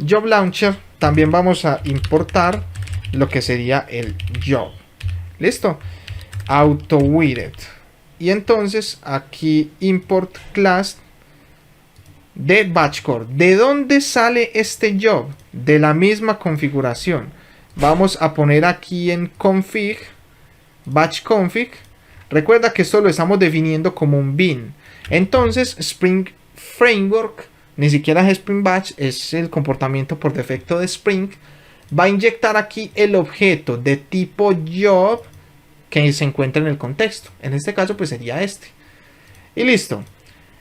Job Launcher también vamos a importar lo que sería el job. Listo. Auto widget. Y entonces aquí import class de batch core. ¿De dónde sale este job? De la misma configuración. Vamos a poner aquí en config, batch config. Recuerda que esto lo estamos definiendo como un bin. Entonces, Spring Framework, ni siquiera es Spring Batch, es el comportamiento por defecto de Spring, va a inyectar aquí el objeto de tipo job que se encuentra en el contexto. En este caso pues sería este. Y listo.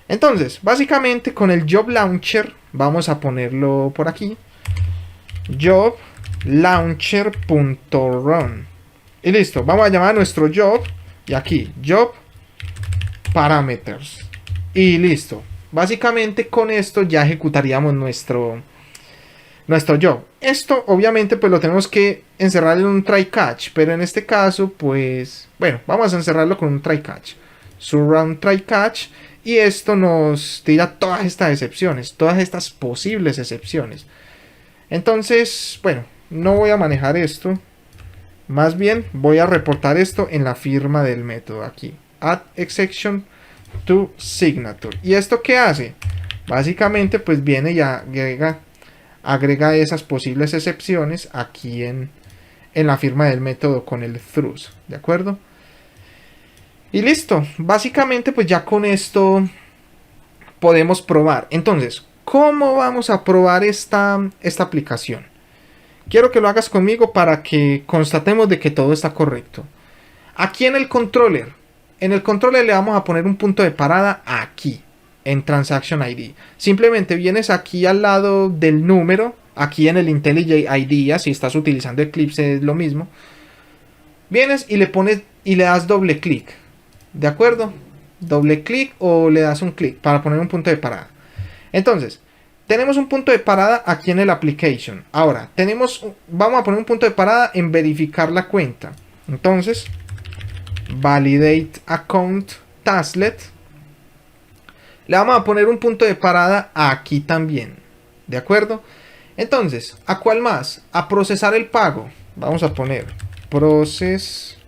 Entonces, básicamente con el job launcher vamos a ponerlo por aquí. Job launcher.run. Y listo. Vamos a llamar a nuestro job y aquí job parameters. Y listo. Básicamente con esto ya ejecutaríamos nuestro job. Esto obviamente pues lo tenemos que encerrar en un try catch, pero en este caso pues bueno, vamos a encerrarlo con un try catch. Surround try catch, y esto nos tira todas estas excepciones, todas estas posibles excepciones. Entonces, bueno, no voy a manejar esto. Más bien voy a reportar esto en la firma del método aquí. Add exception to signature. ¿Y esto qué hace? Básicamente pues viene y agrega esas posibles excepciones aquí en la firma del método con el through, ¿de acuerdo? Y listo, básicamente pues ya con esto podemos probar. Entonces, ¿cómo vamos a probar esta aplicación? Quiero que lo hagas conmigo para que constatemos de que todo está correcto. Aquí en el controller le vamos a poner un punto de parada aquí, en Transaction ID. Simplemente vienes aquí al lado del número, aquí en el IntelliJ IDEA, si estás utilizando Eclipse es lo mismo. Vienes y le pones y le das doble clic. ¿De acuerdo? Doble clic o le das un clic para poner un punto de parada. Entonces, tenemos un punto de parada aquí en el application. Ahora, vamos a poner un punto de parada en verificar la cuenta. Entonces, validate account tasklet. Le vamos a poner un punto de parada aquí también. ¿De acuerdo? Entonces, ¿a cuál más? A procesar el pago. Vamos a poner process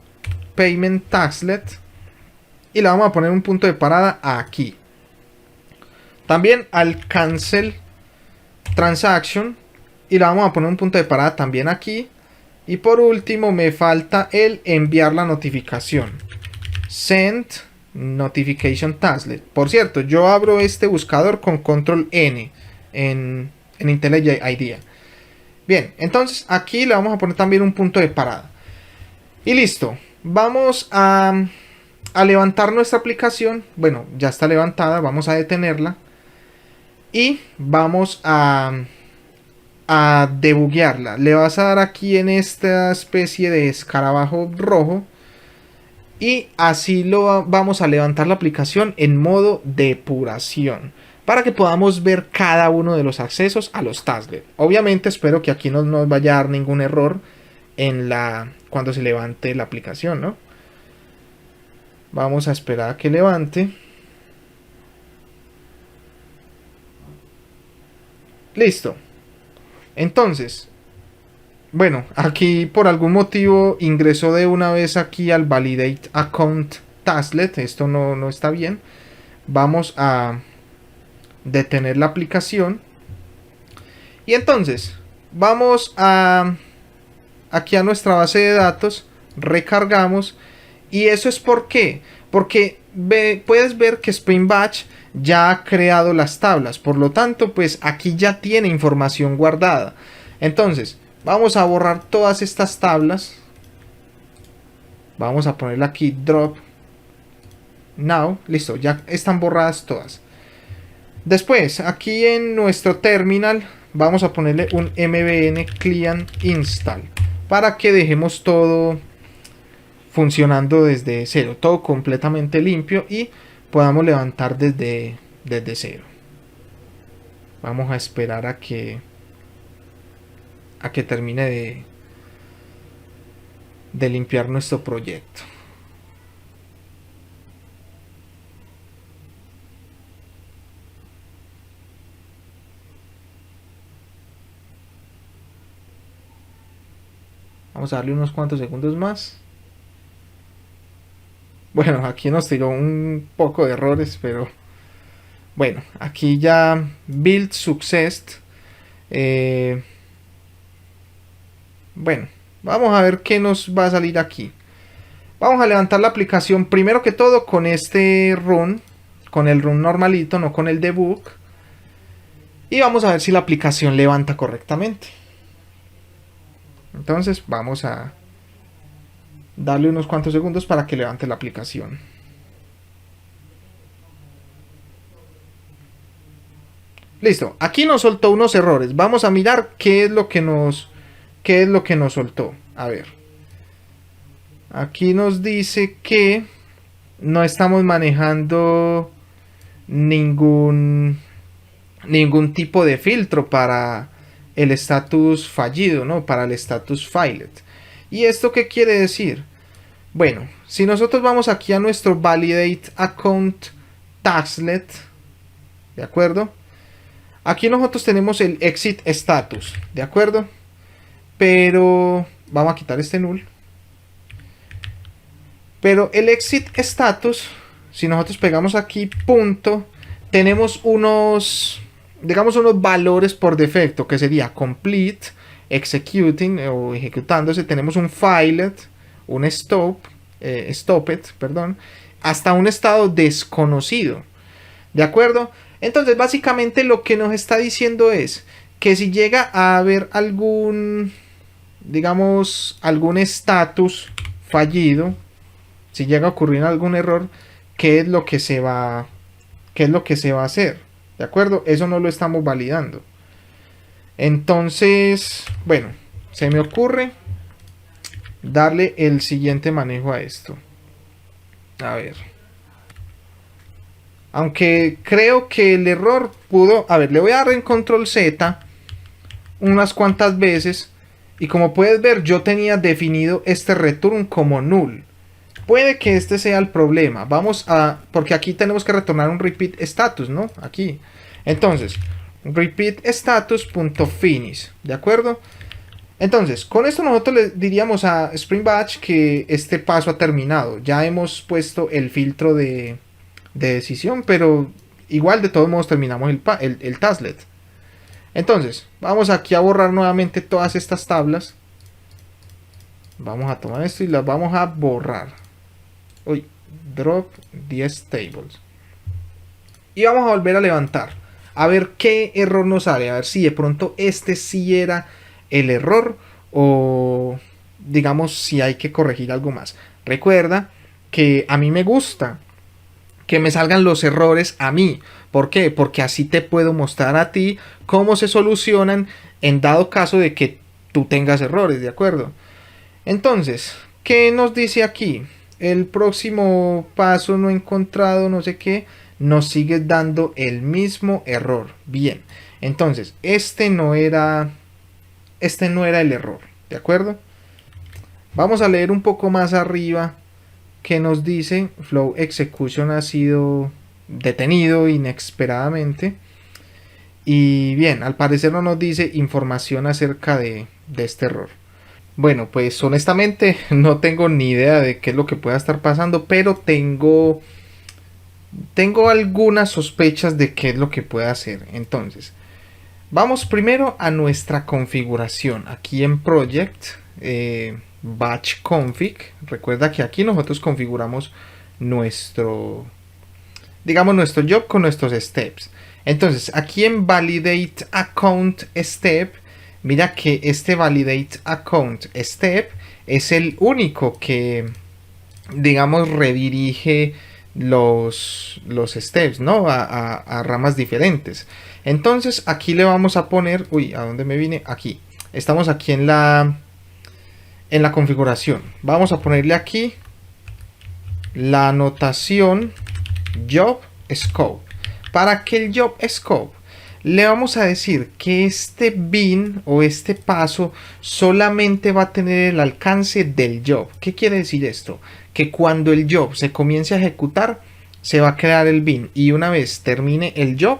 payment taxlet. Y le vamos a poner un punto de parada aquí. También al cancel transaction. Y le vamos a poner un punto de parada también aquí. Y por último me falta el enviar la notificación. Send notification tasklet. Por cierto, yo abro este buscador con control N en IntelliJ IDEA. Bien, entonces aquí le vamos a poner también un punto de parada. Y listo. Vamos a levantar nuestra aplicación. Bueno, ya está levantada. Vamos a detenerla. Y vamos a debuguearla. Le vas a dar aquí en esta especie de escarabajo rojo. Y así vamos a levantar la aplicación en modo depuración. Para que podamos ver cada uno de los accesos a los tasklet. Obviamente espero que aquí no nos vaya a dar ningún error cuando se levante la aplicación, ¿no? Vamos a esperar a que levante. Listo. Entonces, bueno, aquí por algún motivo ingresó de una vez aquí al validate account tasklet. Esto no está bien. Vamos a detener la aplicación. Y entonces, vamos aquí a nuestra base de datos. Recargamos. Y eso es ¿por qué? Porque puedes ver que Spring Batch ya ha creado las tablas. Por lo tanto, pues aquí ya tiene información guardada. Entonces, vamos a borrar todas estas tablas. Vamos a ponerle aquí drop now. Listo, ya están borradas todas. Después, aquí en nuestro terminal, vamos a ponerle un mbn client install. Para que dejemos todo funcionando desde cero. Todo completamente limpio y podamos levantar desde cero. Vamos a esperar a que termine de limpiar nuestro proyecto. Vamos a darle unos cuantos segundos más. Bueno, aquí nos tiró un poco de errores, pero bueno, aquí ya build success. Bueno, vamos a ver qué nos va a salir aquí. Vamos a levantar la aplicación primero que todo con este run, con el run normalito, no con el debug. Y vamos a ver si la aplicación levanta correctamente. Entonces vamos a darle unos cuantos segundos para que levante la aplicación. Listo, aquí nos soltó unos errores. Vamos a mirar qué es lo que nos soltó. A ver. Aquí nos dice que no estamos manejando ningún tipo de filtro para el status fallido, ¿no? Para el status failed. ¿Y esto qué quiere decir? Bueno, si nosotros vamos aquí a nuestro validate account tasklet, ¿de acuerdo? Aquí nosotros tenemos el exit status, ¿de acuerdo? Pero vamos a quitar este null. Pero el exit status, si nosotros pegamos aquí punto, tenemos unos valores por defecto, que sería complete, executing o ejecutándose. Tenemos un failed, un stopped, perdón, hasta un estado desconocido. ¿De acuerdo? Entonces, básicamente lo que nos está diciendo es que si llega a haber algún estatus fallido, si llega a ocurrir algún error, ¿qué es lo que se va a hacer? ¿De acuerdo? Eso no lo estamos validando. Entonces, bueno, se me ocurre darle el siguiente manejo a esto. A ver. Aunque creo que el error pudo... A ver, le voy a dar en control Z unas cuantas veces. Y como puedes ver, yo tenía definido este return como null. Puede que este sea el problema. Porque aquí tenemos que retornar un repeat status, ¿no? Aquí. Entonces, repeat status.finish, ¿de acuerdo? Entonces, con esto nosotros le diríamos a Spring Batch que este paso ha terminado. Ya hemos puesto el filtro de decisión, pero igual de todos modos terminamos el tasklet. Entonces, vamos aquí a borrar nuevamente todas estas tablas. Vamos a tomar esto y las vamos a borrar. Uy, drop 10 tables. Y vamos a volver a levantar. A ver qué error nos sale. A ver si de pronto este sí era el error. O digamos si hay que corregir algo más. Recuerda que a mí me gusta que me salgan los errores a mí. ¿Por qué? Porque así te puedo mostrar a ti cómo se solucionan en dado caso de que tú tengas errores, ¿de acuerdo? Entonces, ¿qué nos dice aquí? El próximo paso no encontrado, no sé qué, nos sigue dando el mismo error. Bien, entonces, este no era el error, ¿de acuerdo? Vamos a leer un poco más arriba que nos dice Flow Execution ha sido detenido inesperadamente. Y bien, al parecer no nos dice información acerca de este error. Bueno, pues honestamente no tengo ni idea de qué es lo que pueda estar pasando, pero tengo algunas sospechas de qué es lo que puede hacer. Entonces, vamos primero a nuestra configuración. Aquí en Project, Batch Config. Recuerda que aquí nosotros configuramos nuestro job con nuestros steps. Entonces, aquí en Validate Account Step, mira que este Validate Account Step es el único que, digamos, redirige los steps, ¿no? A ramas diferentes. Entonces, aquí le vamos a poner, uy, ¿a dónde me vine? Aquí. Estamos aquí en la configuración. Vamos a ponerle aquí la anotación Job Scope. Para que el Job Scope le vamos a decir que este bin o este paso solamente va a tener el alcance del job. ¿Qué quiere decir esto? Que cuando el job se comience a ejecutar, se va a crear el bin y una vez termine el job,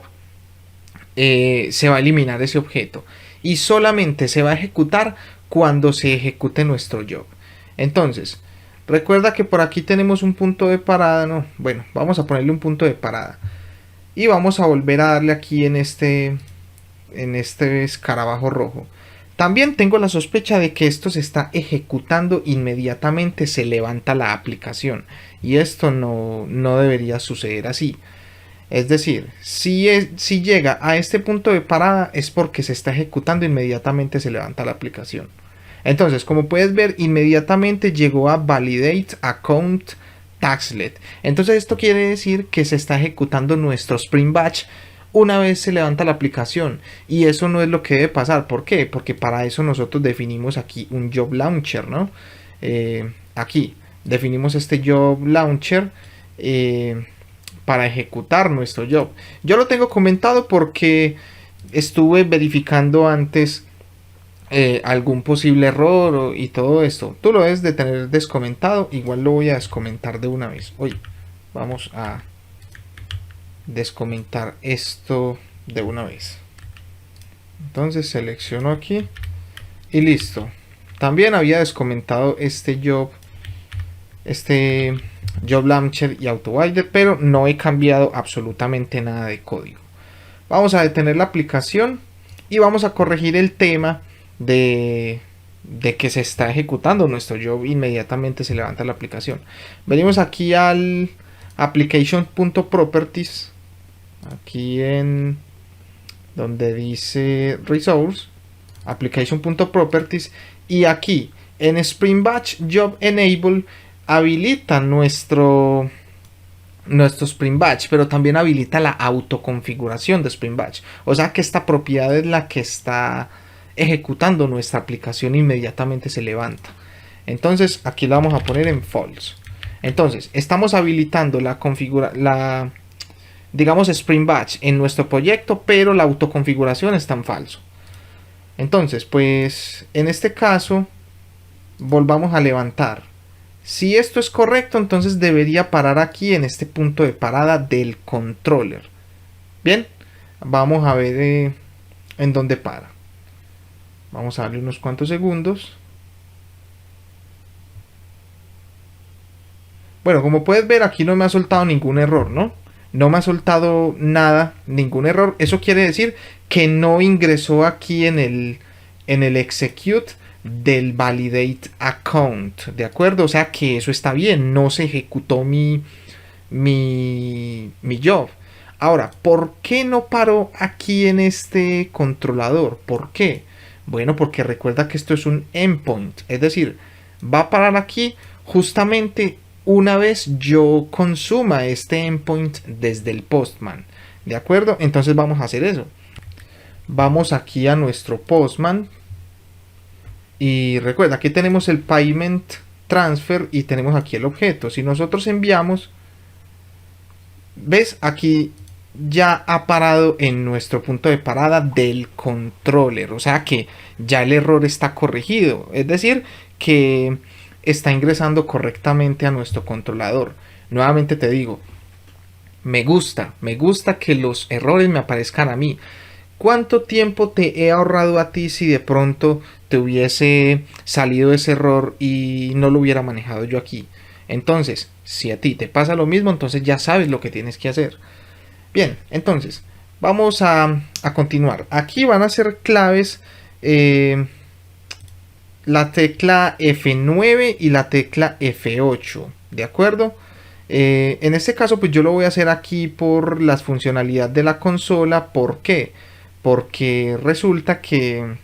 se va a eliminar ese objeto y solamente se va a ejecutar cuando se ejecute nuestro job. Entonces, recuerda que por aquí tenemos un punto de parada, ¿no? Bueno, vamos a ponerle un punto de parada. Y vamos a volver a darle aquí en este escarabajo rojo. También tengo la sospecha de que esto se está ejecutando inmediatamente, se levanta la aplicación. Y esto no debería suceder así. Es decir, si llega a este punto de parada es porque se está ejecutando, inmediatamente se levanta la aplicación. Entonces, como puedes ver, inmediatamente llegó a Validate Account Tasklet. Entonces esto quiere decir que se está ejecutando nuestro Spring Batch una vez se levanta la aplicación, y eso no es lo que debe pasar. ¿Por qué? Porque para eso nosotros definimos aquí un Job Launcher, ¿no? Aquí definimos este Job Launcher para ejecutar nuestro job. Yo lo tengo comentado porque estuve verificando antes algún posible error y todo esto. Tú lo debes de tener descomentado. Igual lo voy a descomentar de una vez. Hoy vamos a descomentar esto de una vez. Entonces selecciono aquí y listo. También había descomentado este job launcher y AutoBuilder, pero no he cambiado absolutamente nada de código. Vamos a detener la aplicación y vamos a corregir el tema de que se está ejecutando nuestro job, inmediatamente se levanta la aplicación. Venimos aquí al application.properties, aquí en donde dice resource, application.properties, y aquí en Spring Batch Job Enable habilita nuestro Spring Batch, pero también habilita la autoconfiguración de Spring Batch. O sea que esta propiedad es la que está ejecutando nuestra aplicación, inmediatamente se levanta. Entonces aquí la vamos a poner en false. Entonces estamos habilitando digamos Spring Batch en nuestro proyecto, pero la autoconfiguración está en falso. Entonces pues en este caso volvamos a levantar Si esto es correcto, entonces debería parar aquí en este punto de parada del controller. Bien, vamos a ver en dónde para. Vamos a darle unos cuantos segundos. Bueno, como puedes ver, aquí no me ha soltado ningún error, ¿no? No me ha soltado nada, ningún error. Eso quiere decir que no ingresó aquí en el execute del validate account, ¿de acuerdo? O sea que eso está bien, no se ejecutó mi job. Ahora, ¿por qué no paró aquí en este controlador? ¿Por qué? Bueno, porque recuerda que esto es un endpoint, es decir, va a parar aquí justamente una vez yo consuma este endpoint desde el Postman. ¿De acuerdo? Entonces vamos a hacer eso. Vamos aquí a nuestro Postman. Y recuerda, aquí tenemos el payment transfer y tenemos aquí el objeto. Si nosotros enviamos, ¿ves? Aquí ya ha parado en nuestro punto de parada del controller. O sea que ya el error está corregido. Es decir, que está ingresando correctamente a nuestro controlador. Nuevamente te digo, me gusta que los errores me aparezcan a mí. ¿Cuánto tiempo te he ahorrado a ti si de pronto te hubiese salido ese error y no lo hubiera manejado yo aquí? Entonces, si a ti te pasa lo mismo, entonces ya sabes lo que tienes que hacer. Bien, entonces, vamos a continuar. Aquí van a ser claves la tecla F9 y la tecla F8, ¿de acuerdo? En este caso, pues yo lo voy a hacer aquí por las funcionalidades de la consola. ¿Por qué? Porque resulta que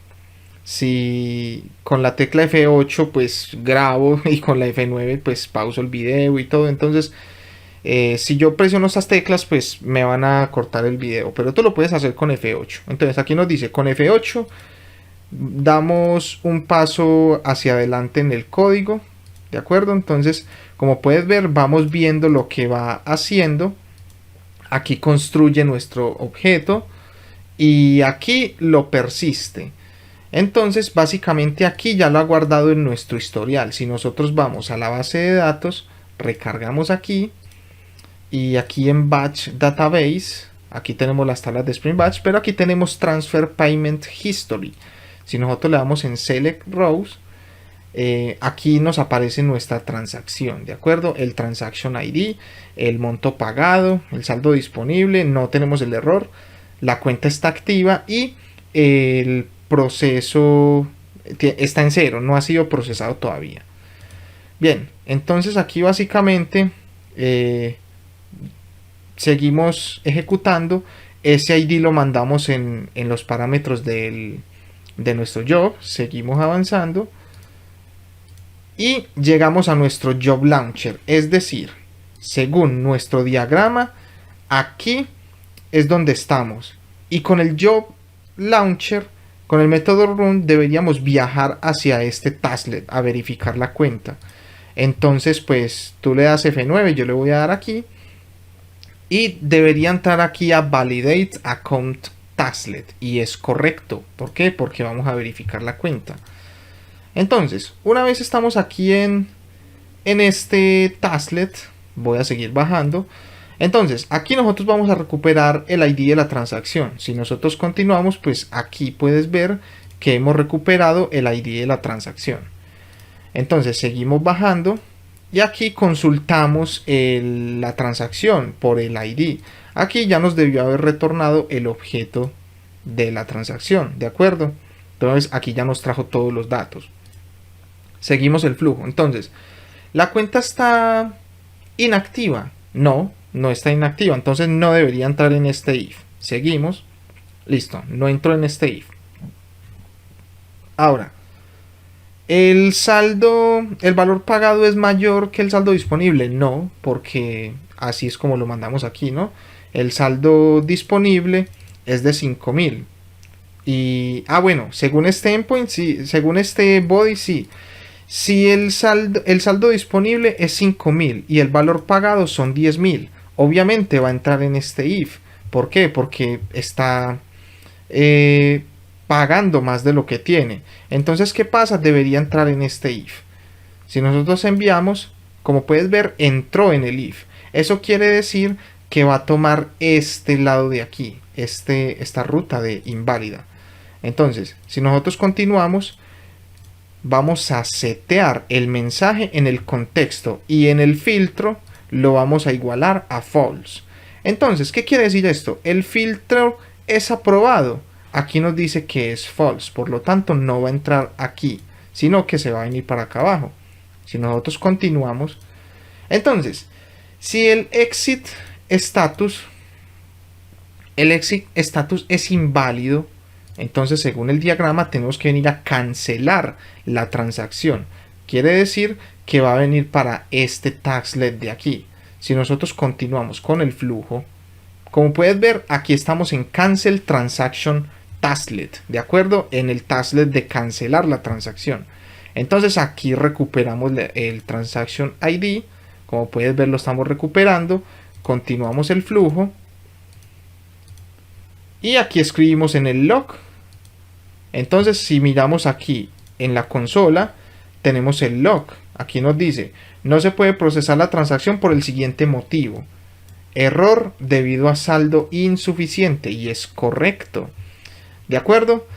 si con la tecla F8 pues grabo y con la F9 pues pauso el video y todo, entonces si yo presiono estas teclas pues me van a cortar el video, pero tú lo puedes hacer con F8. Entonces aquí nos dice con F8 damos un paso hacia adelante en el código, ¿de acuerdo? Entonces como puedes ver vamos viendo lo que va haciendo. Aquí construye nuestro objeto y aquí lo persiste. Entonces básicamente aquí ya lo ha guardado en nuestro historial. Si nosotros vamos a la base de datos, recargamos aquí y aquí en Batch Database, aquí tenemos las tablas de Spring Batch, pero aquí tenemos Transfer Payment History. Si nosotros le damos en Select Rows, aquí nos aparece nuestra transacción, ¿de acuerdo? El Transaction ID, el monto pagado, el saldo disponible, no tenemos el error, la cuenta está activa y el proceso está en cero, no ha sido procesado todavía. Bien, entonces aquí básicamente seguimos ejecutando. Ese ID lo mandamos en los parámetros de nuestro job, seguimos avanzando y llegamos a nuestro job launcher, es decir, según nuestro diagrama, aquí es donde estamos y con el job launcher, con el método run, deberíamos viajar hacia este tasklet a verificar la cuenta. Entonces pues tú le das F9, yo le voy a dar aquí y debería entrar aquí a validate account tasklet y es correcto. ¿Por qué? Porque vamos a verificar la cuenta. Entonces, una vez estamos aquí en este tasklet, voy a seguir bajando. Entonces, aquí nosotros vamos a recuperar el ID de la transacción. Si nosotros continuamos, pues aquí puedes ver que hemos recuperado el ID de la transacción. Entonces, seguimos bajando y aquí consultamos la transacción por el ID. Aquí ya nos debió haber retornado el objeto de la transacción, ¿de acuerdo? Entonces, aquí ya nos trajo todos los datos. Seguimos el flujo. Entonces, ¿la cuenta está inactiva? No, no está inactiva. Entonces no debería entrar en este if. Seguimos. Listo, no entró en este if. Ahora, ¿el saldo, el valor pagado es mayor que el saldo disponible? No, porque así es como lo mandamos aquí, ¿no? El saldo disponible es de 5.000. Y, bueno, según este endpoint, sí, según este body, sí. Si el saldo disponible es 5.000 y el valor pagado son 10.000, obviamente va a entrar en este if. ¿Por qué? Porque está pagando más de lo que tiene. Entonces, ¿qué pasa? Debería entrar en este if. Si nosotros enviamos, como puedes ver, entró en el if. Eso quiere decir que va a tomar este lado de aquí, esta ruta de inválida. Entonces, si nosotros continuamos, vamos a setear el mensaje en el contexto y en el filtro lo vamos a igualar a false. Entonces, ¿qué quiere decir esto? El filtro es aprobado. Aquí nos dice que es false, por lo tanto no va a entrar aquí, sino que se va a venir para acá abajo. Si nosotros continuamos, entonces, si el exit status es inválido, entonces según el diagrama tenemos que venir a cancelar la transacción. Quiere decir que va a venir para este tasklet de aquí. Si nosotros continuamos con el flujo, como puedes ver, aquí estamos en Cancel Transaction Tasklet, ¿de acuerdo? En el tasklet de cancelar la transacción. Entonces aquí recuperamos el Transaction ID. Como puedes ver, lo estamos recuperando. Continuamos el flujo. Y aquí escribimos en el log. Entonces, si miramos aquí en la consola, tenemos el log. Aquí nos dice, no se puede procesar la transacción por el siguiente motivo. Error debido a saldo insuficiente. Y es correcto. ¿De acuerdo?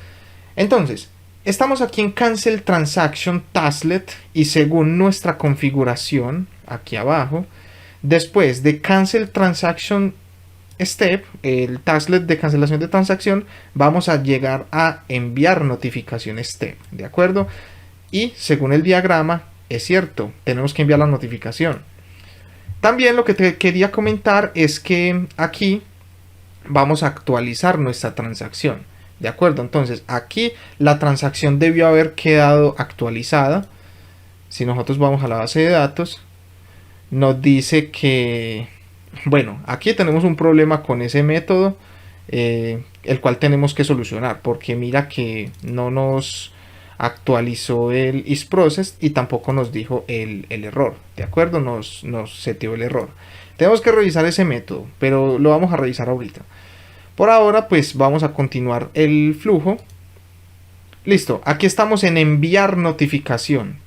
Entonces, estamos aquí en Cancel Transaction Tasklet y según nuestra configuración, aquí abajo, después de Cancel Transaction Step, el tasklet de cancelación de transacción, vamos a llegar a enviar notificación step, ¿de acuerdo? Y según el diagrama, es cierto, tenemos que enviar la notificación. También lo que te quería comentar es que aquí vamos a actualizar nuestra transacción, ¿de acuerdo? Entonces aquí la transacción debió haber quedado actualizada. Si nosotros vamos a la base de datos, nos dice que, bueno, aquí tenemos un problema con ese método, el cual tenemos que solucionar, porque mira que no nos actualizó el isProcess y tampoco nos dijo el error, ¿de acuerdo? Nos seteó el error. Tenemos que revisar ese método, pero lo vamos a revisar ahorita. Por ahora, pues vamos a continuar el flujo. Listo, aquí estamos en enviar notificación.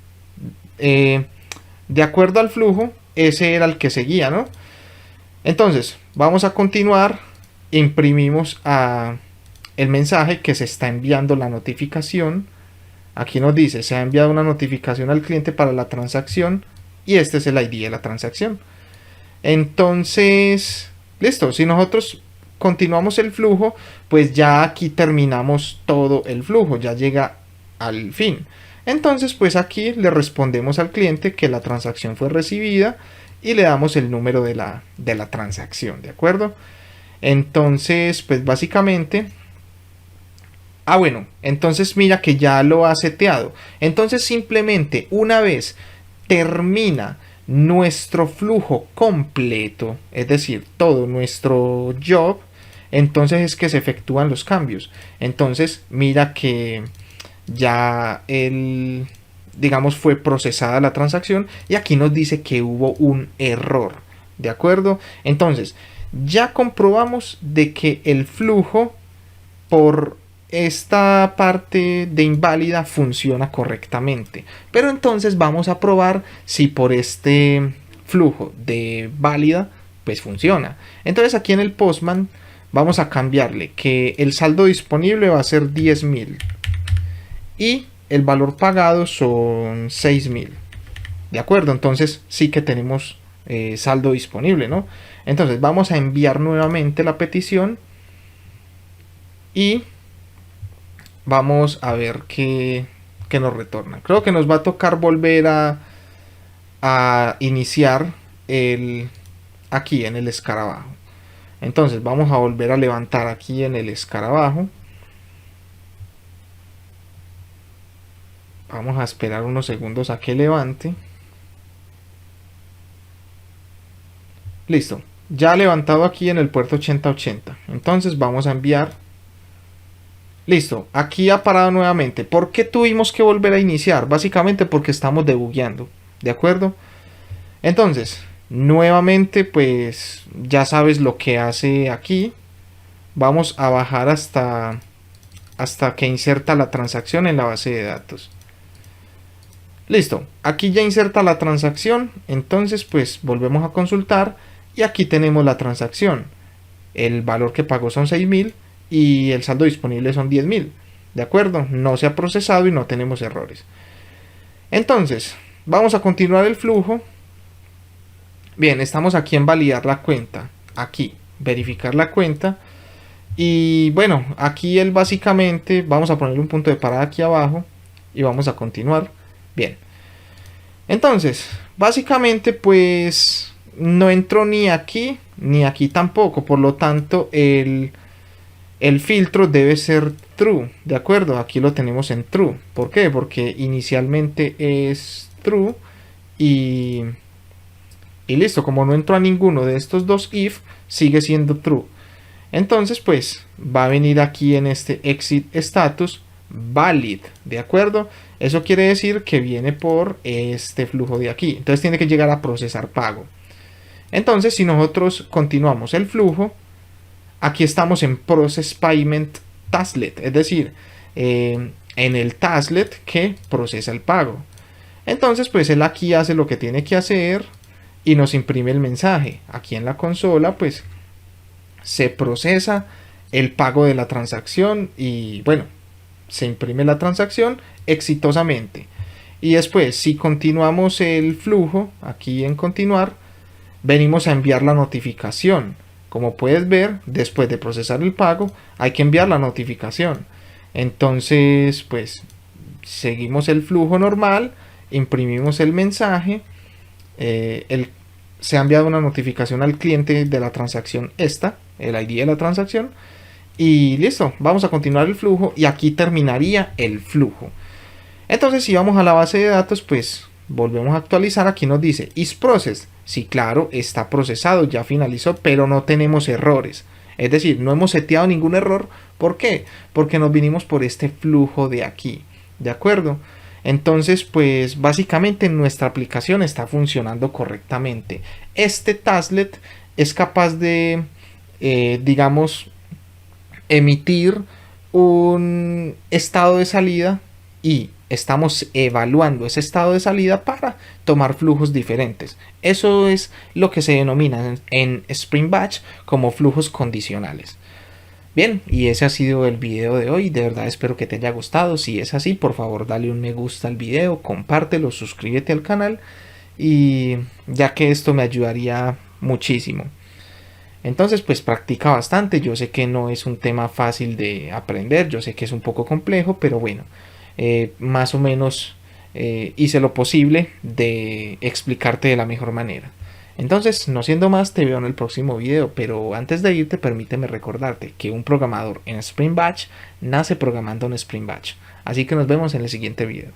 De acuerdo al flujo, ese era el que seguía, ¿no? Entonces, vamos a continuar. Imprimimos el mensaje que se está enviando la notificación. Aquí nos dice, se ha enviado una notificación al cliente para la transacción y este es el ID de la transacción. Entonces, listo, si nosotros continuamos el flujo, pues ya aquí terminamos todo el flujo, ya llega al fin. Entonces, pues aquí le respondemos al cliente que la transacción fue recibida y le damos el número de la transacción, ¿de acuerdo? Entonces, pues básicamente... bueno, entonces mira que ya lo ha seteado. Entonces simplemente una vez termina nuestro flujo completo, es decir, todo nuestro job, entonces es que se efectúan los cambios. Entonces mira que ya digamos, fue procesada la transacción y aquí nos dice que hubo un error, ¿de acuerdo? Entonces ya comprobamos de que el flujo por esta parte de inválida funciona correctamente, pero entonces vamos a probar si por este flujo de válida pues funciona. Entonces aquí en el Postman vamos a cambiarle que el saldo disponible va a ser 10.000 y el valor pagado son 6.000, de acuerdo. Entonces sí que tenemos saldo disponible, ¿no? Entonces vamos a enviar nuevamente la petición y vamos a ver qué nos retorna. Creo que nos va a tocar volver a iniciar aquí en el escarabajo. Entonces vamos a volver a levantar aquí en el escarabajo. Vamos a esperar unos segundos a que levante. Listo. Ya levantado aquí en el puerto 8080. Entonces vamos a enviar. Listo, aquí ha parado nuevamente. ¿Por qué tuvimos que volver a iniciar? Básicamente porque estamos debugueando, ¿de acuerdo? Entonces, nuevamente, pues ya sabes lo que hace aquí. Vamos a bajar hasta que inserta la transacción en la base de datos. Listo, aquí ya inserta la transacción, entonces pues volvemos a consultar y aquí tenemos la transacción. El valor que pagó son 6.000 y el saldo disponible son 10.000. ¿De acuerdo? No se ha procesado y no tenemos errores. Entonces, vamos a continuar el flujo. Bien, estamos aquí en validar la cuenta. Aquí, verificar la cuenta. Y bueno, aquí él básicamente, vamos a ponerle un punto de parada aquí abajo y vamos a continuar. Bien, entonces, básicamente pues no entró ni aquí tampoco. Por lo tanto, el filtro debe ser true, ¿de acuerdo? Aquí lo tenemos en true. ¿Por qué? Porque inicialmente es true y listo. Como no entró a ninguno de estos dos if, sigue siendo true. Entonces pues va a venir aquí en este exit status valid, ¿de acuerdo? Eso quiere decir que viene por este flujo de aquí. Entonces tiene que llegar a procesar pago. Entonces si nosotros continuamos el flujo, aquí estamos en Process Payment Tasklet, es decir, en el tasklet que procesa el pago. Entonces, pues él aquí hace lo que tiene que hacer y nos imprime el mensaje. Aquí en la consola, pues se procesa el pago de la transacción y bueno, se imprime la transacción exitosamente. Y después, si continuamos el flujo, aquí en continuar, venimos a enviar la notificación. Como puedes ver, después de procesar el pago, hay que enviar la notificación. Entonces, pues, seguimos el flujo normal, imprimimos el mensaje, se ha enviado una notificación al cliente de la transacción el ID de la transacción, y listo, vamos a continuar el flujo y aquí terminaría el flujo. Entonces, si vamos a la base de datos, pues volvemos a actualizar. Aquí nos dice is processed. Sí, claro, está procesado, ya finalizó, pero no tenemos errores. Es decir, no hemos seteado ningún error. ¿Por qué? Porque nos vinimos por este flujo de aquí. ¿De acuerdo? Entonces, pues básicamente nuestra aplicación está funcionando correctamente. Este tasklet es capaz de, digamos, emitir un estado de salida y estamos evaluando ese estado de salida para tomar flujos diferentes. Eso es lo que se denomina en Spring Batch como flujos condicionales. Bien, y ese ha sido el video de hoy. De verdad espero que te haya gustado. Si es así, por favor dale un me gusta al video, compártelo, suscríbete al canal, y ya que esto me ayudaría muchísimo. Entonces pues practica bastante. Yo sé que no es un tema fácil de aprender, yo sé que es un poco complejo, pero bueno, más o menos hice lo posible de explicarte de la mejor manera. Entonces, no siendo más, te veo en el próximo video, pero antes de irte, permíteme recordarte que un programador en Spring Batch nace programando en Spring Batch. Así que nos vemos en el siguiente video.